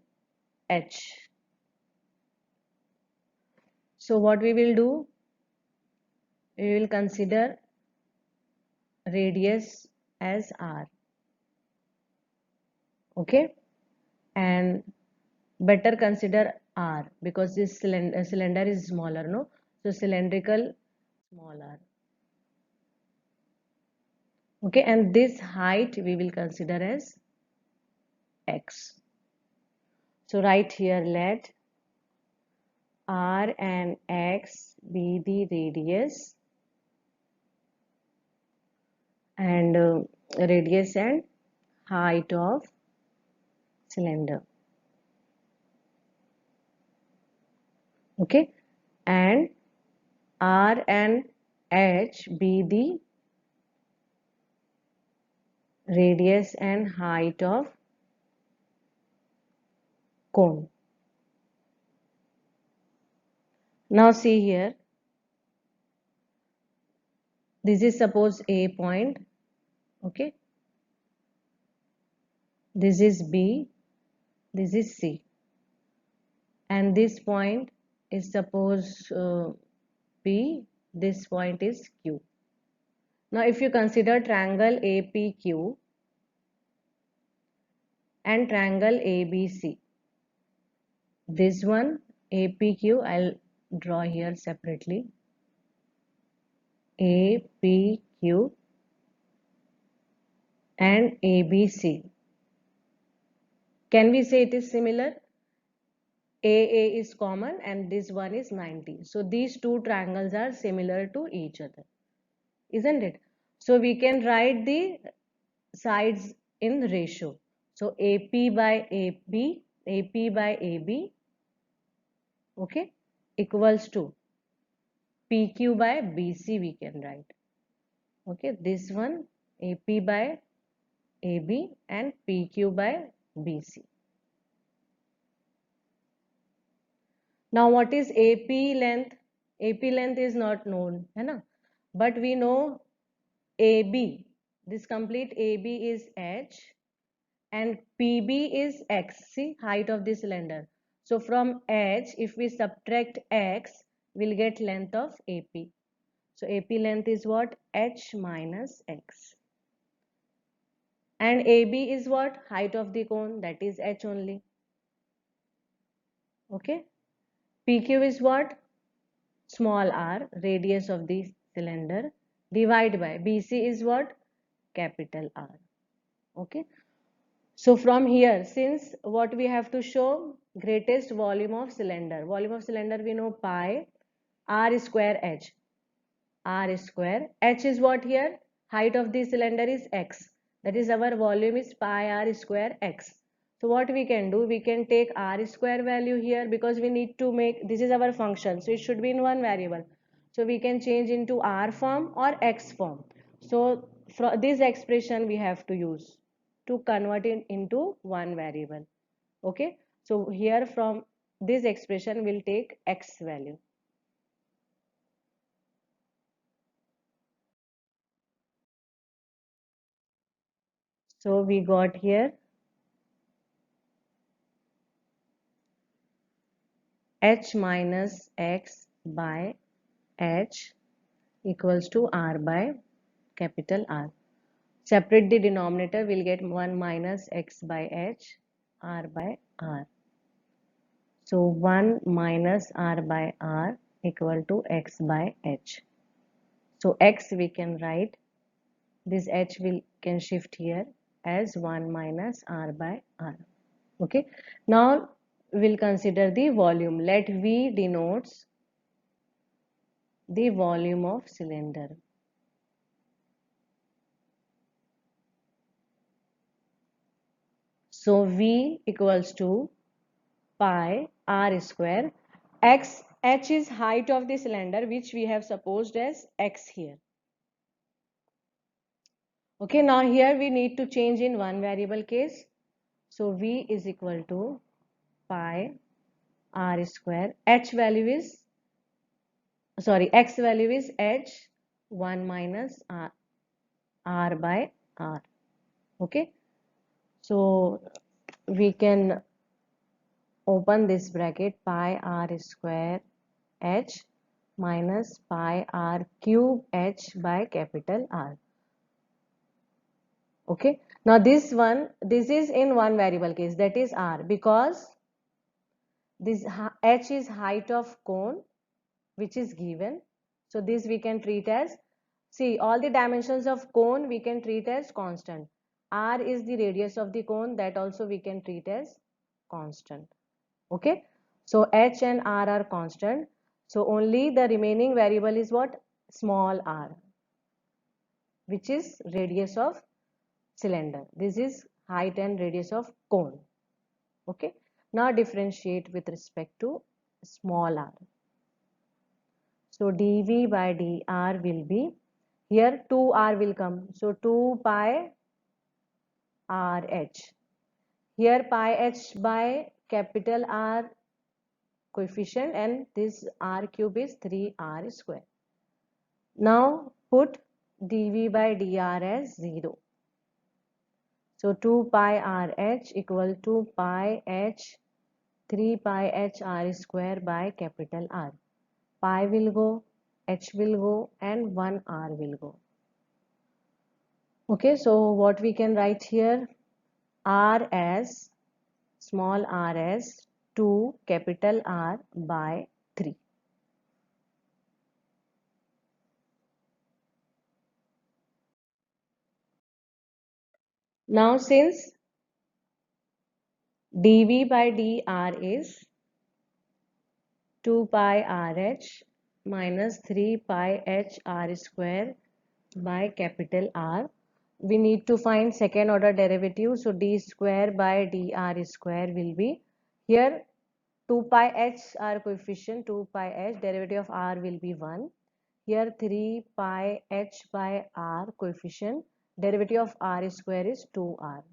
h. So what we will do, we will consider radius as r. Okay, and better consider r because this cylinder is smaller, no? So cylindrical small r. Okay, and this height we will consider as x. So right here let r and x be the radius and radius and height of cylinder. Okay, and r and h be the radius and height of cone. Now see here, this is suppose A point, okay, this is B, this is C, and this point is suppose P, this point is Q. Now if you consider triangle APQ and triangle ABC, this one APQ, I'll draw here separately, APQ and ABC. Can we say it is similar? AA is common and this one is 90. So these two triangles are similar to each other, isn't it? So we can write the sides in ratio. So AP by AB, AP by AB, okay, equals to PQ by BC we can write. Okay, this one AP by AB and PQ by BC. Now what is AP length? AP length is not known, है ना? But we know AB, this complete AB is h and PB is x, see height of the cylinder. So from h, if we subtract x, we'll get length of AP. So AP length is what? H minus x. And AB is what? Height of the cone, that is h only. Okay. PQ is what? Small r, radius of the cylinder, divide by BC is what? Capital R. Okay. So from here, since what we have to show, greatest volume of cylinder. Volume of cylinder we know pi r square h. R square. H is what here? Height of the cylinder is x. That is our volume is pi r square x. So what we can do? We can take r square value here because we need to make, this is our function. So it should be in one variable. So we can change into r form or x form. So for this expression we have to use to convert it into one variable. Okay. So here from this expression we'll take x value. So we got here h minus x by h equals to r by capital R. Separate the denominator, we'll get 1 minus x by h, r by r. So 1 minus r by r equal to x by h. So x we can write, this h will can shift here as 1 minus r by r. Okay. Now we'll consider the volume. Let V denotes the volume of cylinder. So V equals to pi r square. H is height of the cylinder, which we have supposed as x here. Okay, now here we need to change in one variable case. So V is equal to pi r square. H value is, sorry, x value is h 1 minus r by r. Okay, so we can open this bracket, pi r square h minus pi r cube h by capital R. Okay, now this is in one variable case, that is R, because this h is height of cone which is given. So this we can treat as, see, all the dimensions of cone we can treat as constant. R is the radius of the cone, that also we can treat as constant. Okay, so h and r are constant, so only the remaining variable is what? Small r, which is radius of cylinder. This is height and radius of cone. Okay, now differentiate with respect to small r. So dV by dr will be, here 2r will come, so 2 pi rh. Here pi h by capital R coefficient, and this r cube is 3r square. Now put dV by dr as 0. So 2 pi rh equal to pi h 3 pi h r square by capital R. Pi will go, h will go, and 1 r will go. Okay, so what we can write here, r as, small r as 2 capital R by 3. Now since dV by dr is 2 pi rh minus 3 pi h r square by capital R, we need to find second order derivative. So d square by dr square will be, here 2 pi h r coefficient, 2 pi h, derivative of r will be 1. Here 3 pi h by r coefficient, derivative of r square is 2r.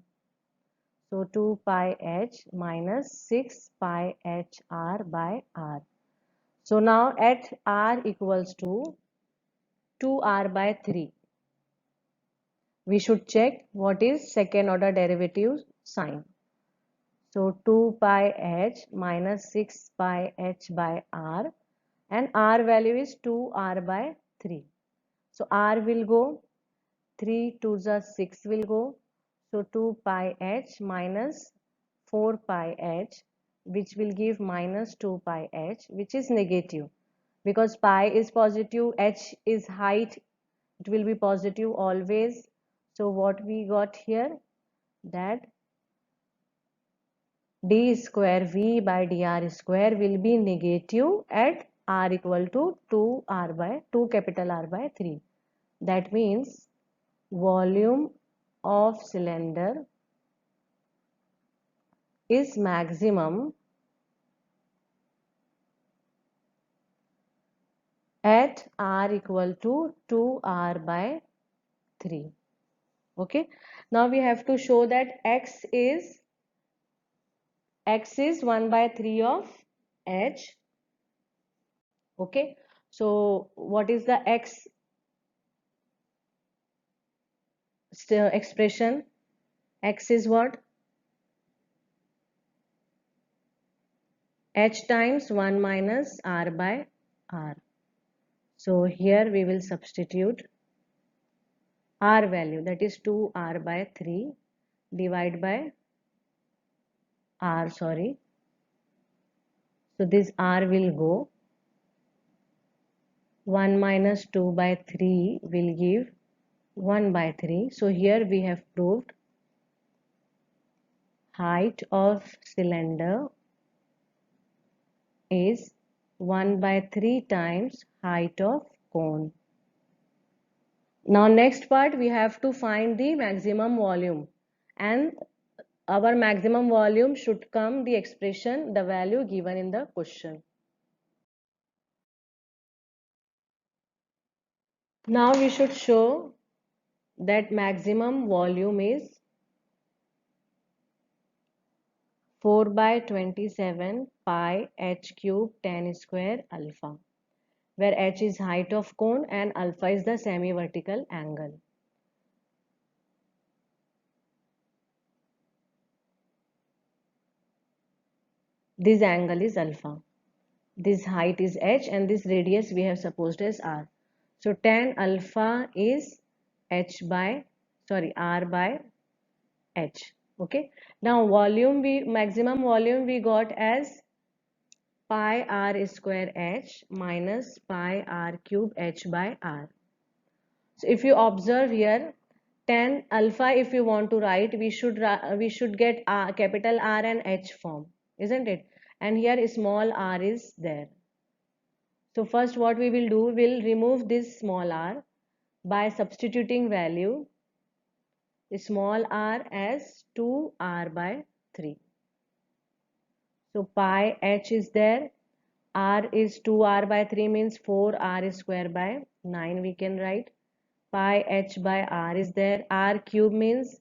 So 2 pi h minus 6 pi h r by r. So now at r equals to 2r by 3, we should check what is second order derivative sign. So 2 pi h minus 6 pi h by r, and r value is 2r by 3. So r will go, 3 to the 6 will go. So 2 pi h minus 4 pi h, which will give minus 2 pi h, which is negative. Because pi is positive, h is height, it will be positive always. So what we got here, that d square v by dr square will be negative at r equal to 2r by 2 capital R by 3. That means volume of cylinder is maximum at r equal to 2r by 3. Okay, now we have to show that x is 1 by 3 of h. Okay, so what is the x expression? X is what? H times 1 minus R by R. So here we will substitute R value, that is 2R by 3 divide by R, sorry. So this R will go. 1 minus 2 by 3 will give 1 by 3. So here we have proved height of cylinder is 1 by 3 times height of cone. Now next part we have to find the maximum volume, and our maximum volume should come the expression, the value given in the question. Now we should show that maximum volume is 4 by 27 pi h cube tan square alpha, where h is height of cone and alpha is the semi-vertical angle. This angle is alpha. This height is h and this radius we have supposed as r. So tan alpha is r by h. Okay. Now maximum volume we got as pi r square h minus pi r cube h by r. So if you observe here, tan alpha, if you want to write, we should get capital R and H form, isn't it? And here small r is there. So first what we will do, we'll remove this small r by substituting value small r as 2r by 3. So pi h is there, r is 2r by 3 means 4r square by 9 we can write. Pi h by r is there, r cube means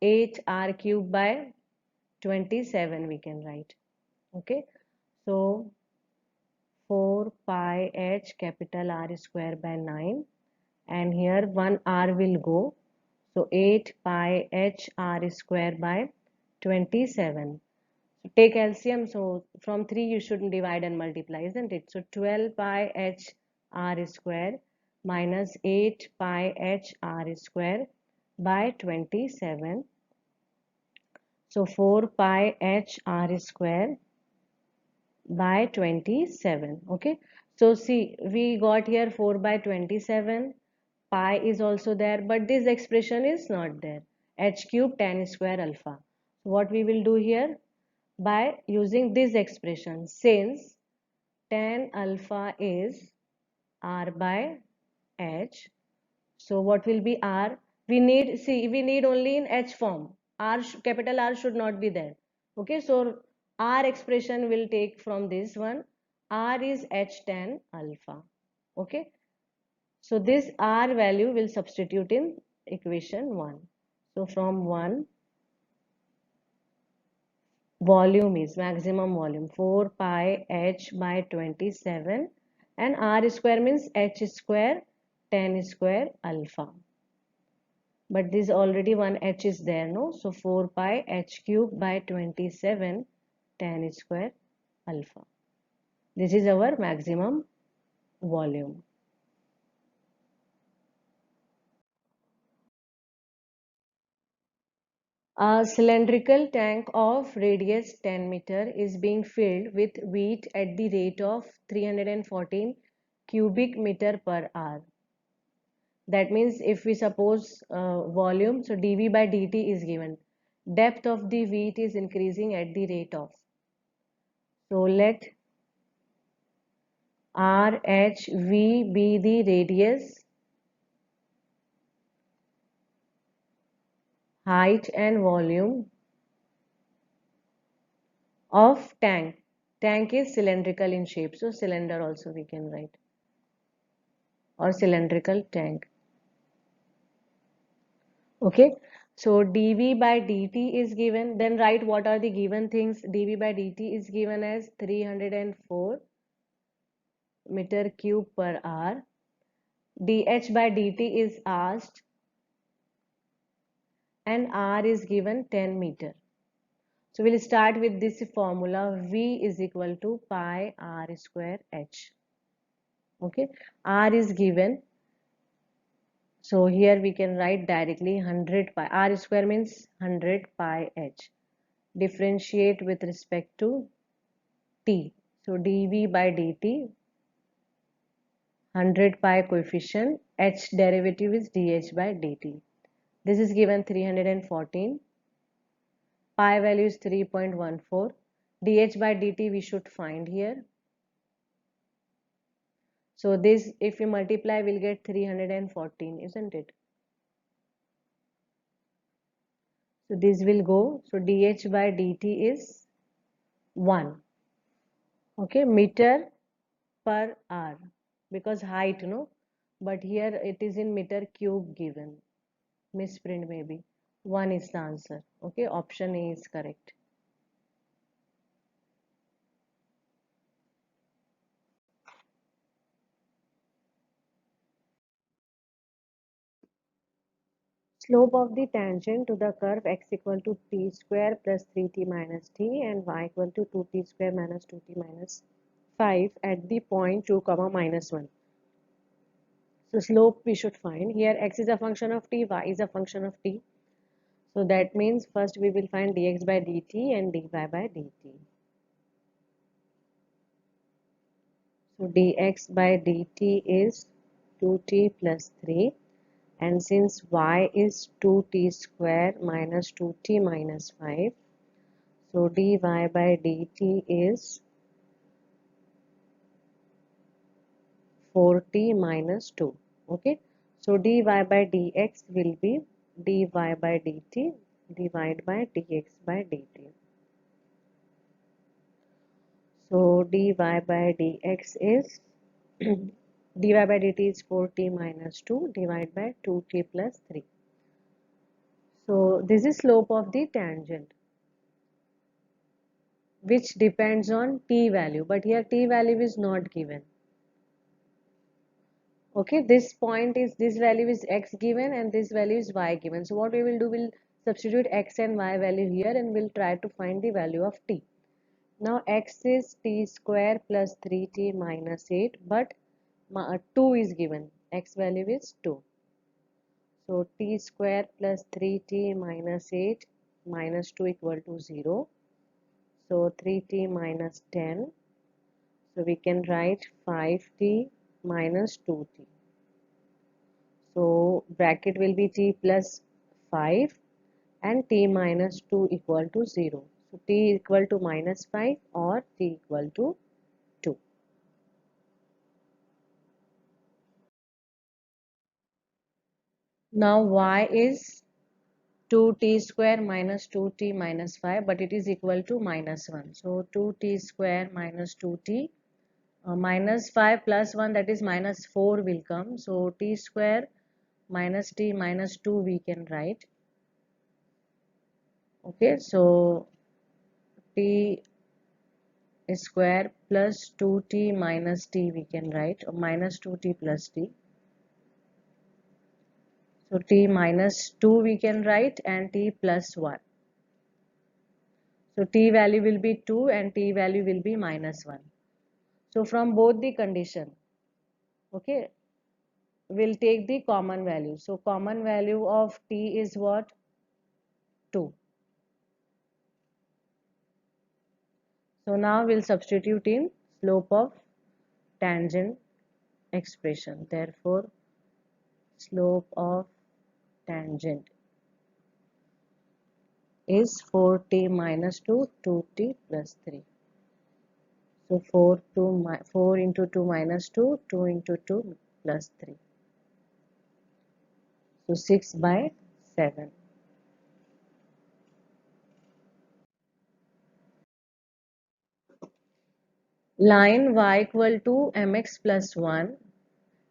8r cube by 27 we can write. Okay, so 4 pi h capital R square by 9, and here 1 r will go, so 8 pi h r square by 27. So take LCM, so from 3 you shouldn't divide and multiply, isn't it? So 12 pi h r square minus 8 pi h r square by 27. So 4 pi h r square by 27. Okay, so see, we got here 4 by 27. Pi is also there, but this expression is not there. H cube tan square alpha. So what we will do here, by using this expression, since tan alpha is r by h, so what will be r? We need only in h form. Capital R should not be there. Okay, so r expression will take from this one. R is h tan alpha. Okay, so this r value will substitute in equation 1. So from 1, volume is maximum volume 4 pi h by 27, and r square means h square tan square alpha. But this already one h is there, no? So 4 pi h cube by 27 tan square alpha. This is our maximum volume. A cylindrical tank of radius 10 meter is being filled with wheat at the rate of 314 cubic meter per hour. That means if we suppose volume, so dV by dt is given. Depth of the wheat is increasing at the rate of. So let RHV be the radius, height and volume of tank. Tank is cylindrical in shape, so cylinder also we can write, or cylindrical tank. Okay, so dV by dt is given. Then write what are the given things. dV by dt is given as 304 meter cube per hour. dH by dt is asked, and r is given 10 meter. So we'll start with this formula, v is equal to pi r square h. Okay, r is given, so here we can write directly 100 pi, r square means 100 pi h. Differentiate with respect to t, so dv by dt, 100 pi coefficient, h derivative is dh by dt. This is given 314, pi value is 3.14, dh by dt we should find here. So this, if you multiply, we'll get 314, isn't it? So this will go, so dh by dt is 1, okay, meter per hour, because height, no, but here it is in meter cube given, misprint maybe. 1 is the answer. Okay, option A is correct. Slope of the tangent to the curve x equal to t square plus 3t minus t and y equal to 2t square minus 2t minus 5 at the point 2 comma minus 1. So slope we should find. Here x is a function of t, y is a function of t. So that means first we will find dx by dt and dy by dt. So dx by dt is 2t plus 3, and since y is 2t square minus 2t minus 5, so dy by dt is 4t minus 2. Okay, so dy by dx will be dy by dt divided by dx by dt. So dy by dx is dy by dt is 4t minus 2 divided by 2t plus 3. So this is slope of the tangent, which depends on t value, but here t value is not given. Okay, this point is, this value is x given and this value is y given. So what we will do, we'll substitute x and y value here and we'll try to find the value of t. Now x is t square plus 3t minus 8, but 2 is given, x value is 2. So t square plus 3t minus 8 minus 2 equal to 0. So 3t minus 10. So we can write 5t minus 2t. So bracket will be t plus 5 and t minus 2 equal to 0. So t equal to minus 5 or t equal to 2. Now y is 2t square minus 2t minus 5, but it is equal to minus 1. So 2t square minus 2t minus 5 plus 1, that is minus 4 will come. So t square minus t minus 2 we can write. Okay, so t square plus 2t minus t we can write, or minus 2t plus t. So t minus 2 we can write and t plus 1. So t value will be 2 and t value will be minus 1. So from both the condition, okay, we'll take the common value. So common value of t is what? 2. So now we'll substitute in slope of tangent expression. Therefore, slope of tangent is 4t minus 2, 2t plus 3. So 4 into 2 minus 2, 2 into 2 plus 3. So 6 by 7. Line y equal to mx plus 1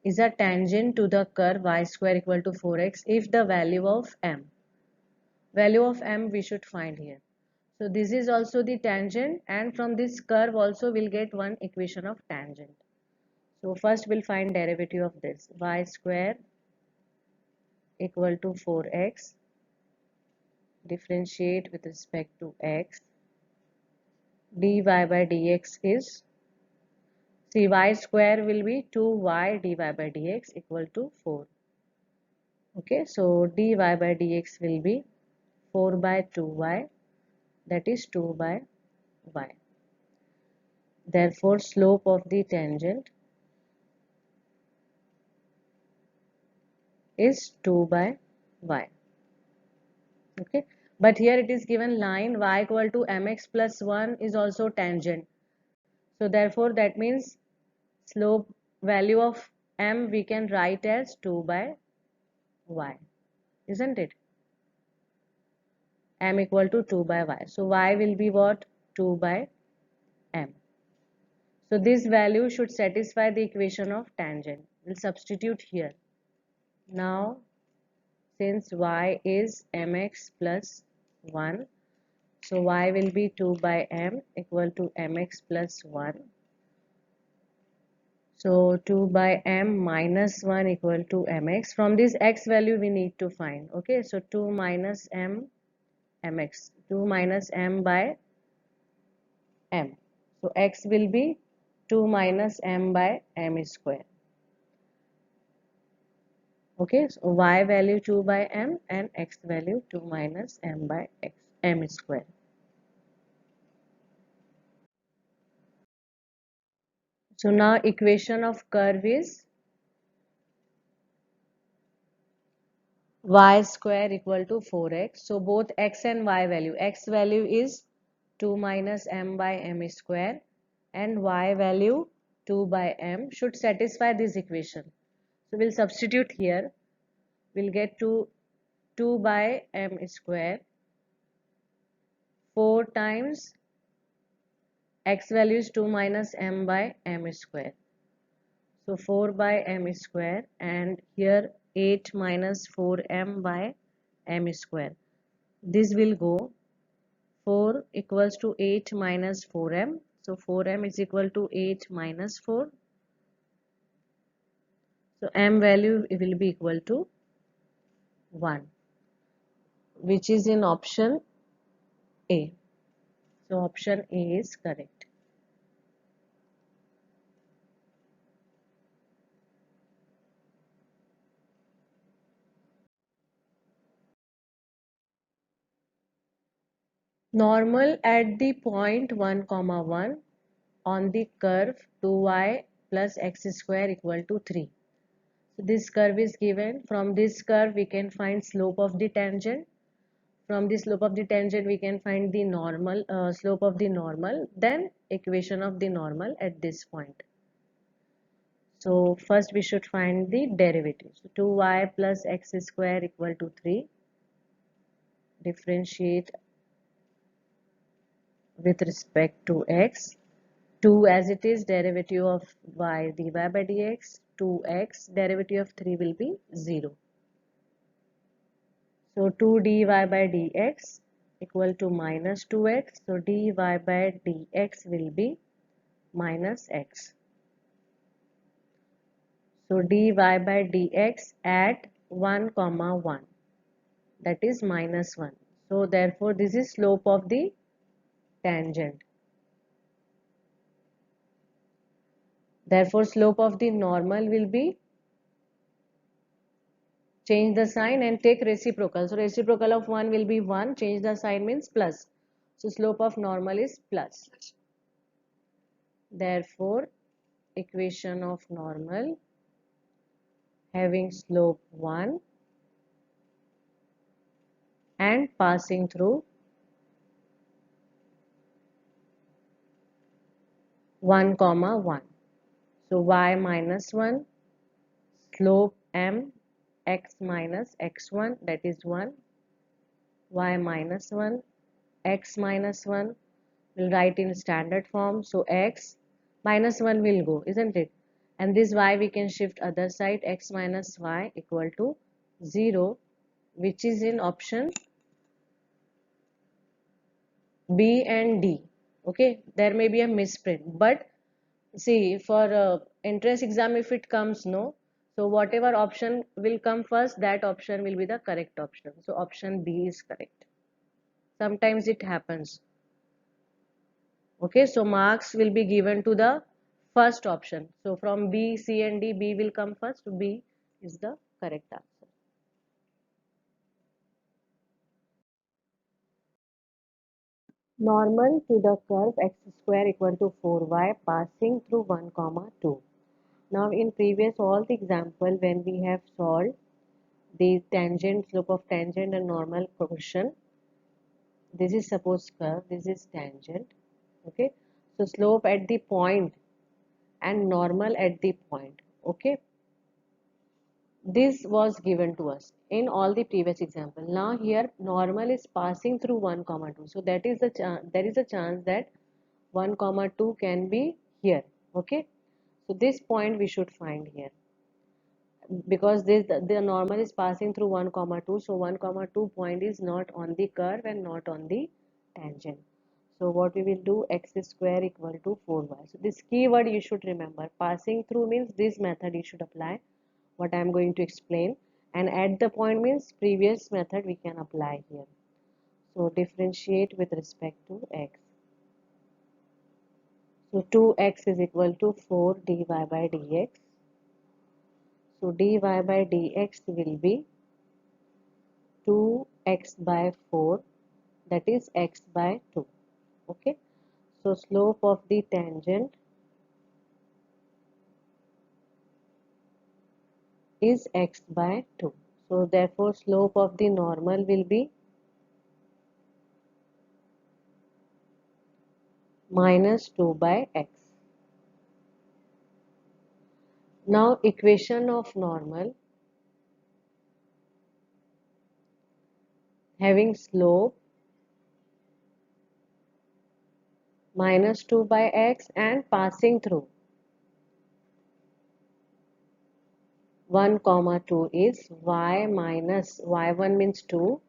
is a tangent to the curve y square equal to 4x if the value of m we should find here. So this is also the tangent, and from this curve also we'll get one equation of tangent. So first we'll find derivative of this, y square equal to 4x differentiate with respect to x, dy by dx is, see, y square will be 2y dy by dx equal to 4. Okay, so dy by dx will be 4 by 2y, that is 2 by y. Therefore, slope of the tangent is 2 by y. Okay, but here it is given line y equal to mx plus 1 is also tangent. So therefore, that means slope value of m we can write as 2 by y, isn't it? M equal to 2 by y. So y will be what? 2 by m. So this value should satisfy the equation of tangent. We'll substitute here. Now, since y is mx plus 1, so y will be 2 by m equal to mx plus 1. So 2 by m minus 1 equal to mx. From this x value we need to find. Okay, so 2 minus m mx. 2 minus m by m. So x will be 2 minus m by m square. Okay, so y value 2 by m and x value 2 minus m by m square. So now equation of curve is y square equal to 4x. So both x and y value. X value is 2 minus m by m square and y value 2 by m should satisfy this equation. So we'll substitute here. We'll get to 2 by m square 4 times x value is 2 minus m by m square. So 4 by m square and here 8 minus 4m by m square. This will go 4 equals to 8 minus 4m. So 4m is equal to 8 minus 4. So m value will be equal to 1, which is in option A. So option A is correct. Normal at the point 1 comma 1 on the curve 2y plus x square equal to 3. So this curve is given. From this curve we can find slope of the tangent. From the slope of the tangent we can find the normal slope of the normal, then equation of the normal at this point. So first we should find the derivative. So 2y plus x square equal to 3. Differentiate with respect to x. 2 as it is, derivative of y dy by dx. 2x, derivative of 3 will be 0. So 2 dy by dx equal to minus 2x. So dy by dx will be minus x. So dy by dx at 1 comma 1, that is minus 1. So therefore this is slope of the tangent. Therefore slope of the normal will be, change the sign and take reciprocal. So reciprocal of 1 will be 1, change the sign means plus. So slope of normal is plus. Therefore equation of normal having slope 1 and passing through 1 comma 1. So y minus 1, slope m, x minus x1, that is 1, y minus 1, x minus 1, we'll write in standard form. So x minus 1 will go, isn't it? And this y we can shift other side, x minus y equal to 0, which is in option B and D. Okay, there may be a misprint, but see, for entrance exam if it comes, no, so whatever option will come first, that option will be the correct option. So option B is correct. Sometimes it happens. Okay, so marks will be given to the first option. So from B, C and D, B will come first. B is the correct answer. Normal to the curve x square equal to 4y passing through 1 comma 2. Now in previous all the example when we have solved the tangent, slope of tangent and normal question, this is suppose curve, this is tangent. Okay, so slope at the point and normal at the point. Okay, this was given to us in all the previous example. Now here normal is passing through 1 comma 2, so that is the there is a chance that 1 comma 2 can be here. Okay, so this point we should find here, because this the normal is passing through 1 comma 2, so 1 comma 2 point is not on the curve and not on the tangent. So what we will do, x square equal to 4y. So this keyword you should remember, passing through means this method you should apply, what I am going to explain, and at the point means previous method we can apply here. So differentiate with respect to x. So 2x is equal to 4 dy by dx. So dy by dx will be 2x by 4, that is x by 2. Okay, so slope of the tangent is x by 2. So therefore slope of the normal will be minus 2 by x. Now equation of normal having slope minus 2 by x and passing through 1 comma 2 is y minus y1 means 2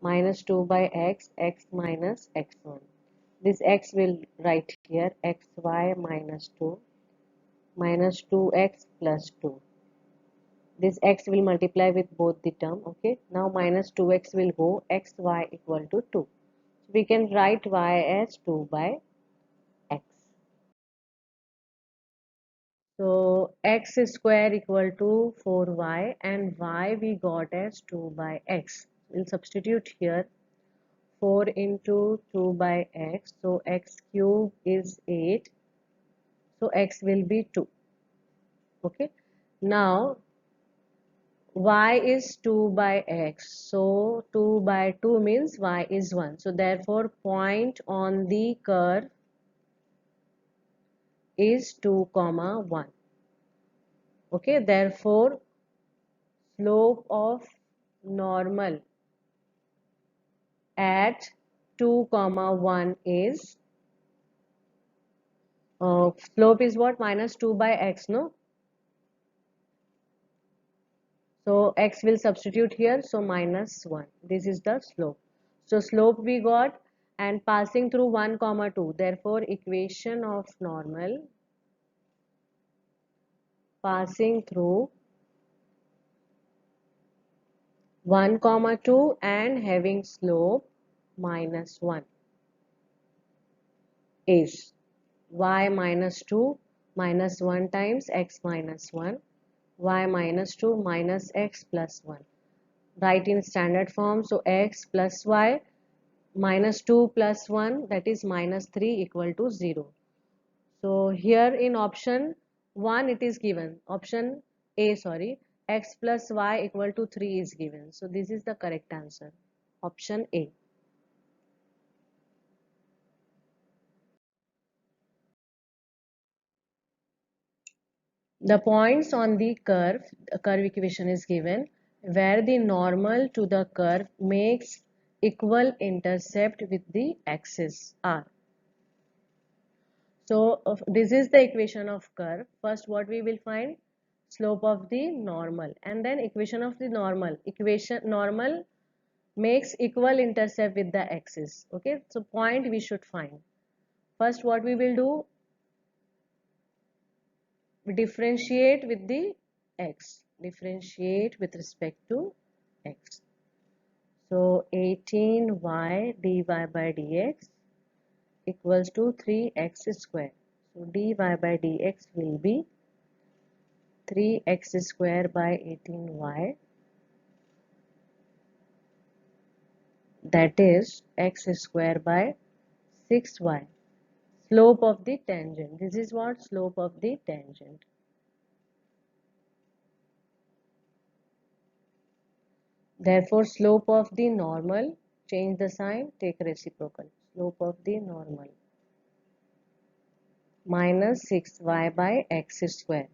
minus 2 by x, x minus x1. This x will write here xy minus 2 minus 2x plus 2. This x will multiply with both the term. Okay, now minus 2x will go, xy equal to 2. We can write y as 2 by x. So x square equal to 4y and y we got as 2 by x. We'll substitute here 4 into 2 by x. So x cube is 8. So x will be 2. Okay. Now y is 2 by x. So 2 by 2 means y is 1. So therefore point on the curve is 2 comma 1. Okay. Therefore slope of normal at 2 comma 1 is slope is what, minus 2 by x, no? So x will substitute here, so minus 1. This is the slope. So slope we got and passing through 1 comma 2. Therefore equation of normal passing through 1 comma 2 and having slope minus 1 is y minus 2 minus 1 times x minus 1, y minus 2 minus x plus 1. Write in standard form. So x plus y minus 2 plus 1, that is minus 3 equal to 0. So here in option 1 it is given, option A, sorry, x plus y equal to 3 is given. So this is the correct answer, option A. The points on the curve equation is given where the normal to the curve makes equal intercept with the axis R. So this is the equation of curve. First what we will find, slope of the normal, and then equation of the normal. Equation normal makes equal intercept with the axis. Okay, so point we should find. First what we will do, we differentiate with the x. Differentiate with respect to x. So 18y dy by dx equals to 3x square. So dy by dx will be 3x square by 18y, that is x square by 6y. Slope of the tangent. This is what slope of the tangent. Therefore, slope of the normal, change the sign, take reciprocal. Slope of the normal minus 6y by x square.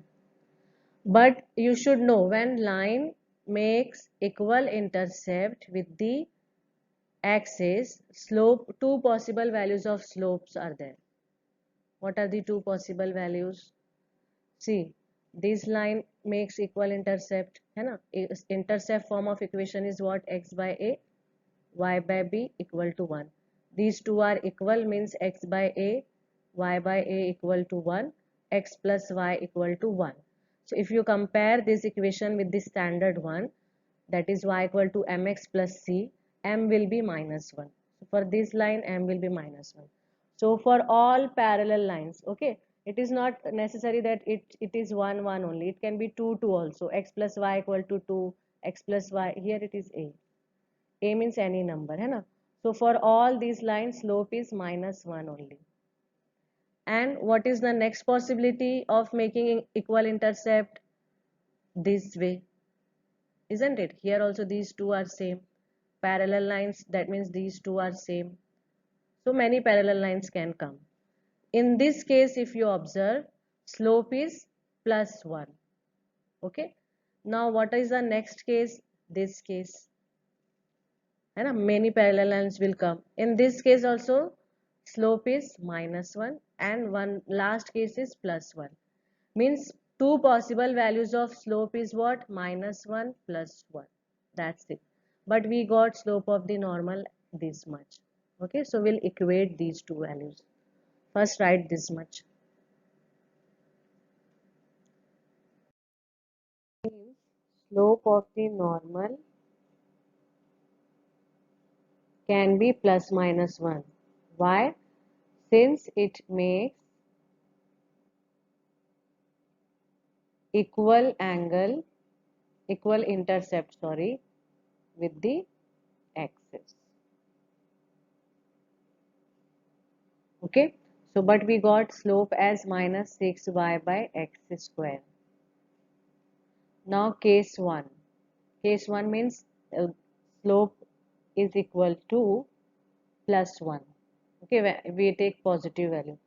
But you should know, when line makes equal intercept with the axis, slope, two possible values of slopes are there. What are the two possible values? See, this line makes equal intercept, है ना? Intercept form of equation is what? X by a, y by b equal to 1. These two are equal, means x by a, y by a equal to 1, x plus y equal to 1. So if you compare this equation with the standard one, that is y equal to mx plus c, m will be minus 1. So for this line, m will be minus 1. So for all parallel lines, okay, it is not necessary that it is 1 1 only. It can be 2 2 also. X plus y equal to 2, x plus y, here it is a. A means any number, है ना? So for all these lines, slope is minus 1 only. And what is the next possibility of making equal intercept? This way, isn't it? Here also these two are same. Parallel lines, that means these two are same. So many parallel lines can come. In this case, if you observe, slope is plus 1. Okay. Now what is the next case? This case. है ना, many parallel lines will come. In this case also, slope is minus 1 and one last case is plus 1. Means two possible values of slope is what? Minus 1 plus 1. That's it. But we got slope of the normal this much. Okay, so we'll equate these two values. First write this much. Slope of the normal can be plus minus 1. Why? Since it makes equal angle, equal intercept, sorry, with the axis. Okay, so but we got slope as minus 6y by x square. Now case 1. Case 1 means slope is equal to plus 1. Okay, we take positive value.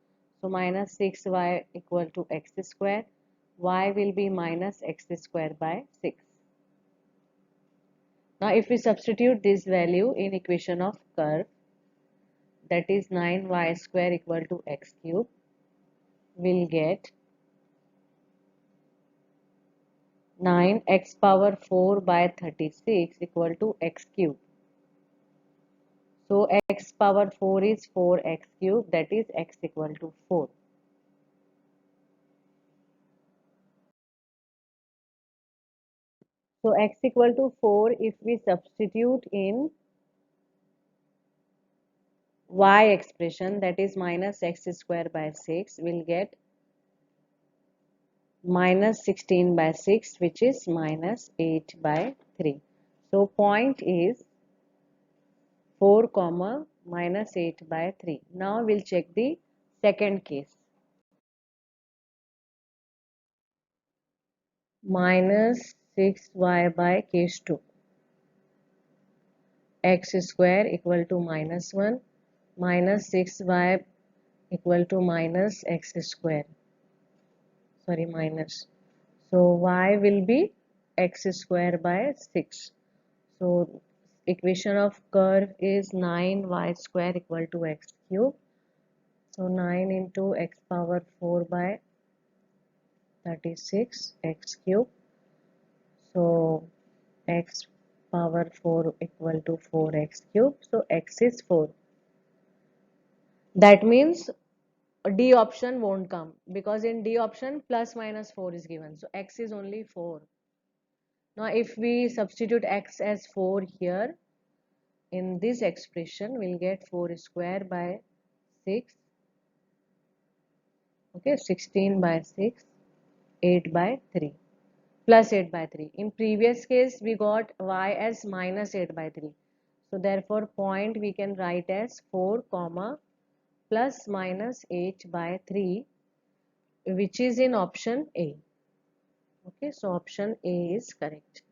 So minus 6y equal to x square. Y will be minus x square by 6. Now if we substitute this value in equation of curve, that is 9y square equal to x cube, we'll get 9x power 4 by 36 equal to x cube. So x power 4 is 4x cube, that is x equal to 4. So x equal to 4, if we substitute in y expression, that is minus x square by 6, we'll get minus 16 by 6, which is minus 8 by 3. So point is 4 comma minus 8 by 3. Now we'll check the second case. Minus 6y by case 2. X square equal to minus 1 minus 6y equal to minus x square. Sorry, minus. So y will be x square by 6. So equation of curve is 9y square equal to x cube. So 9 into x power 4 by 36 x cube. So x power 4 equal to 4x cube. So x is 4. That means D option won't come, because in D option plus minus 4 is given. So x is only 4. Now if we substitute x as 4 here, in this expression we'll get 4 square by 6, okay, 16 by 6, 8 by 3 plus 8 by 3. In previous case we got y as minus 8 by 3. So therefore point we can write as 4 comma plus minus 8 by 3, which is in option A. Okay, so option A is correct.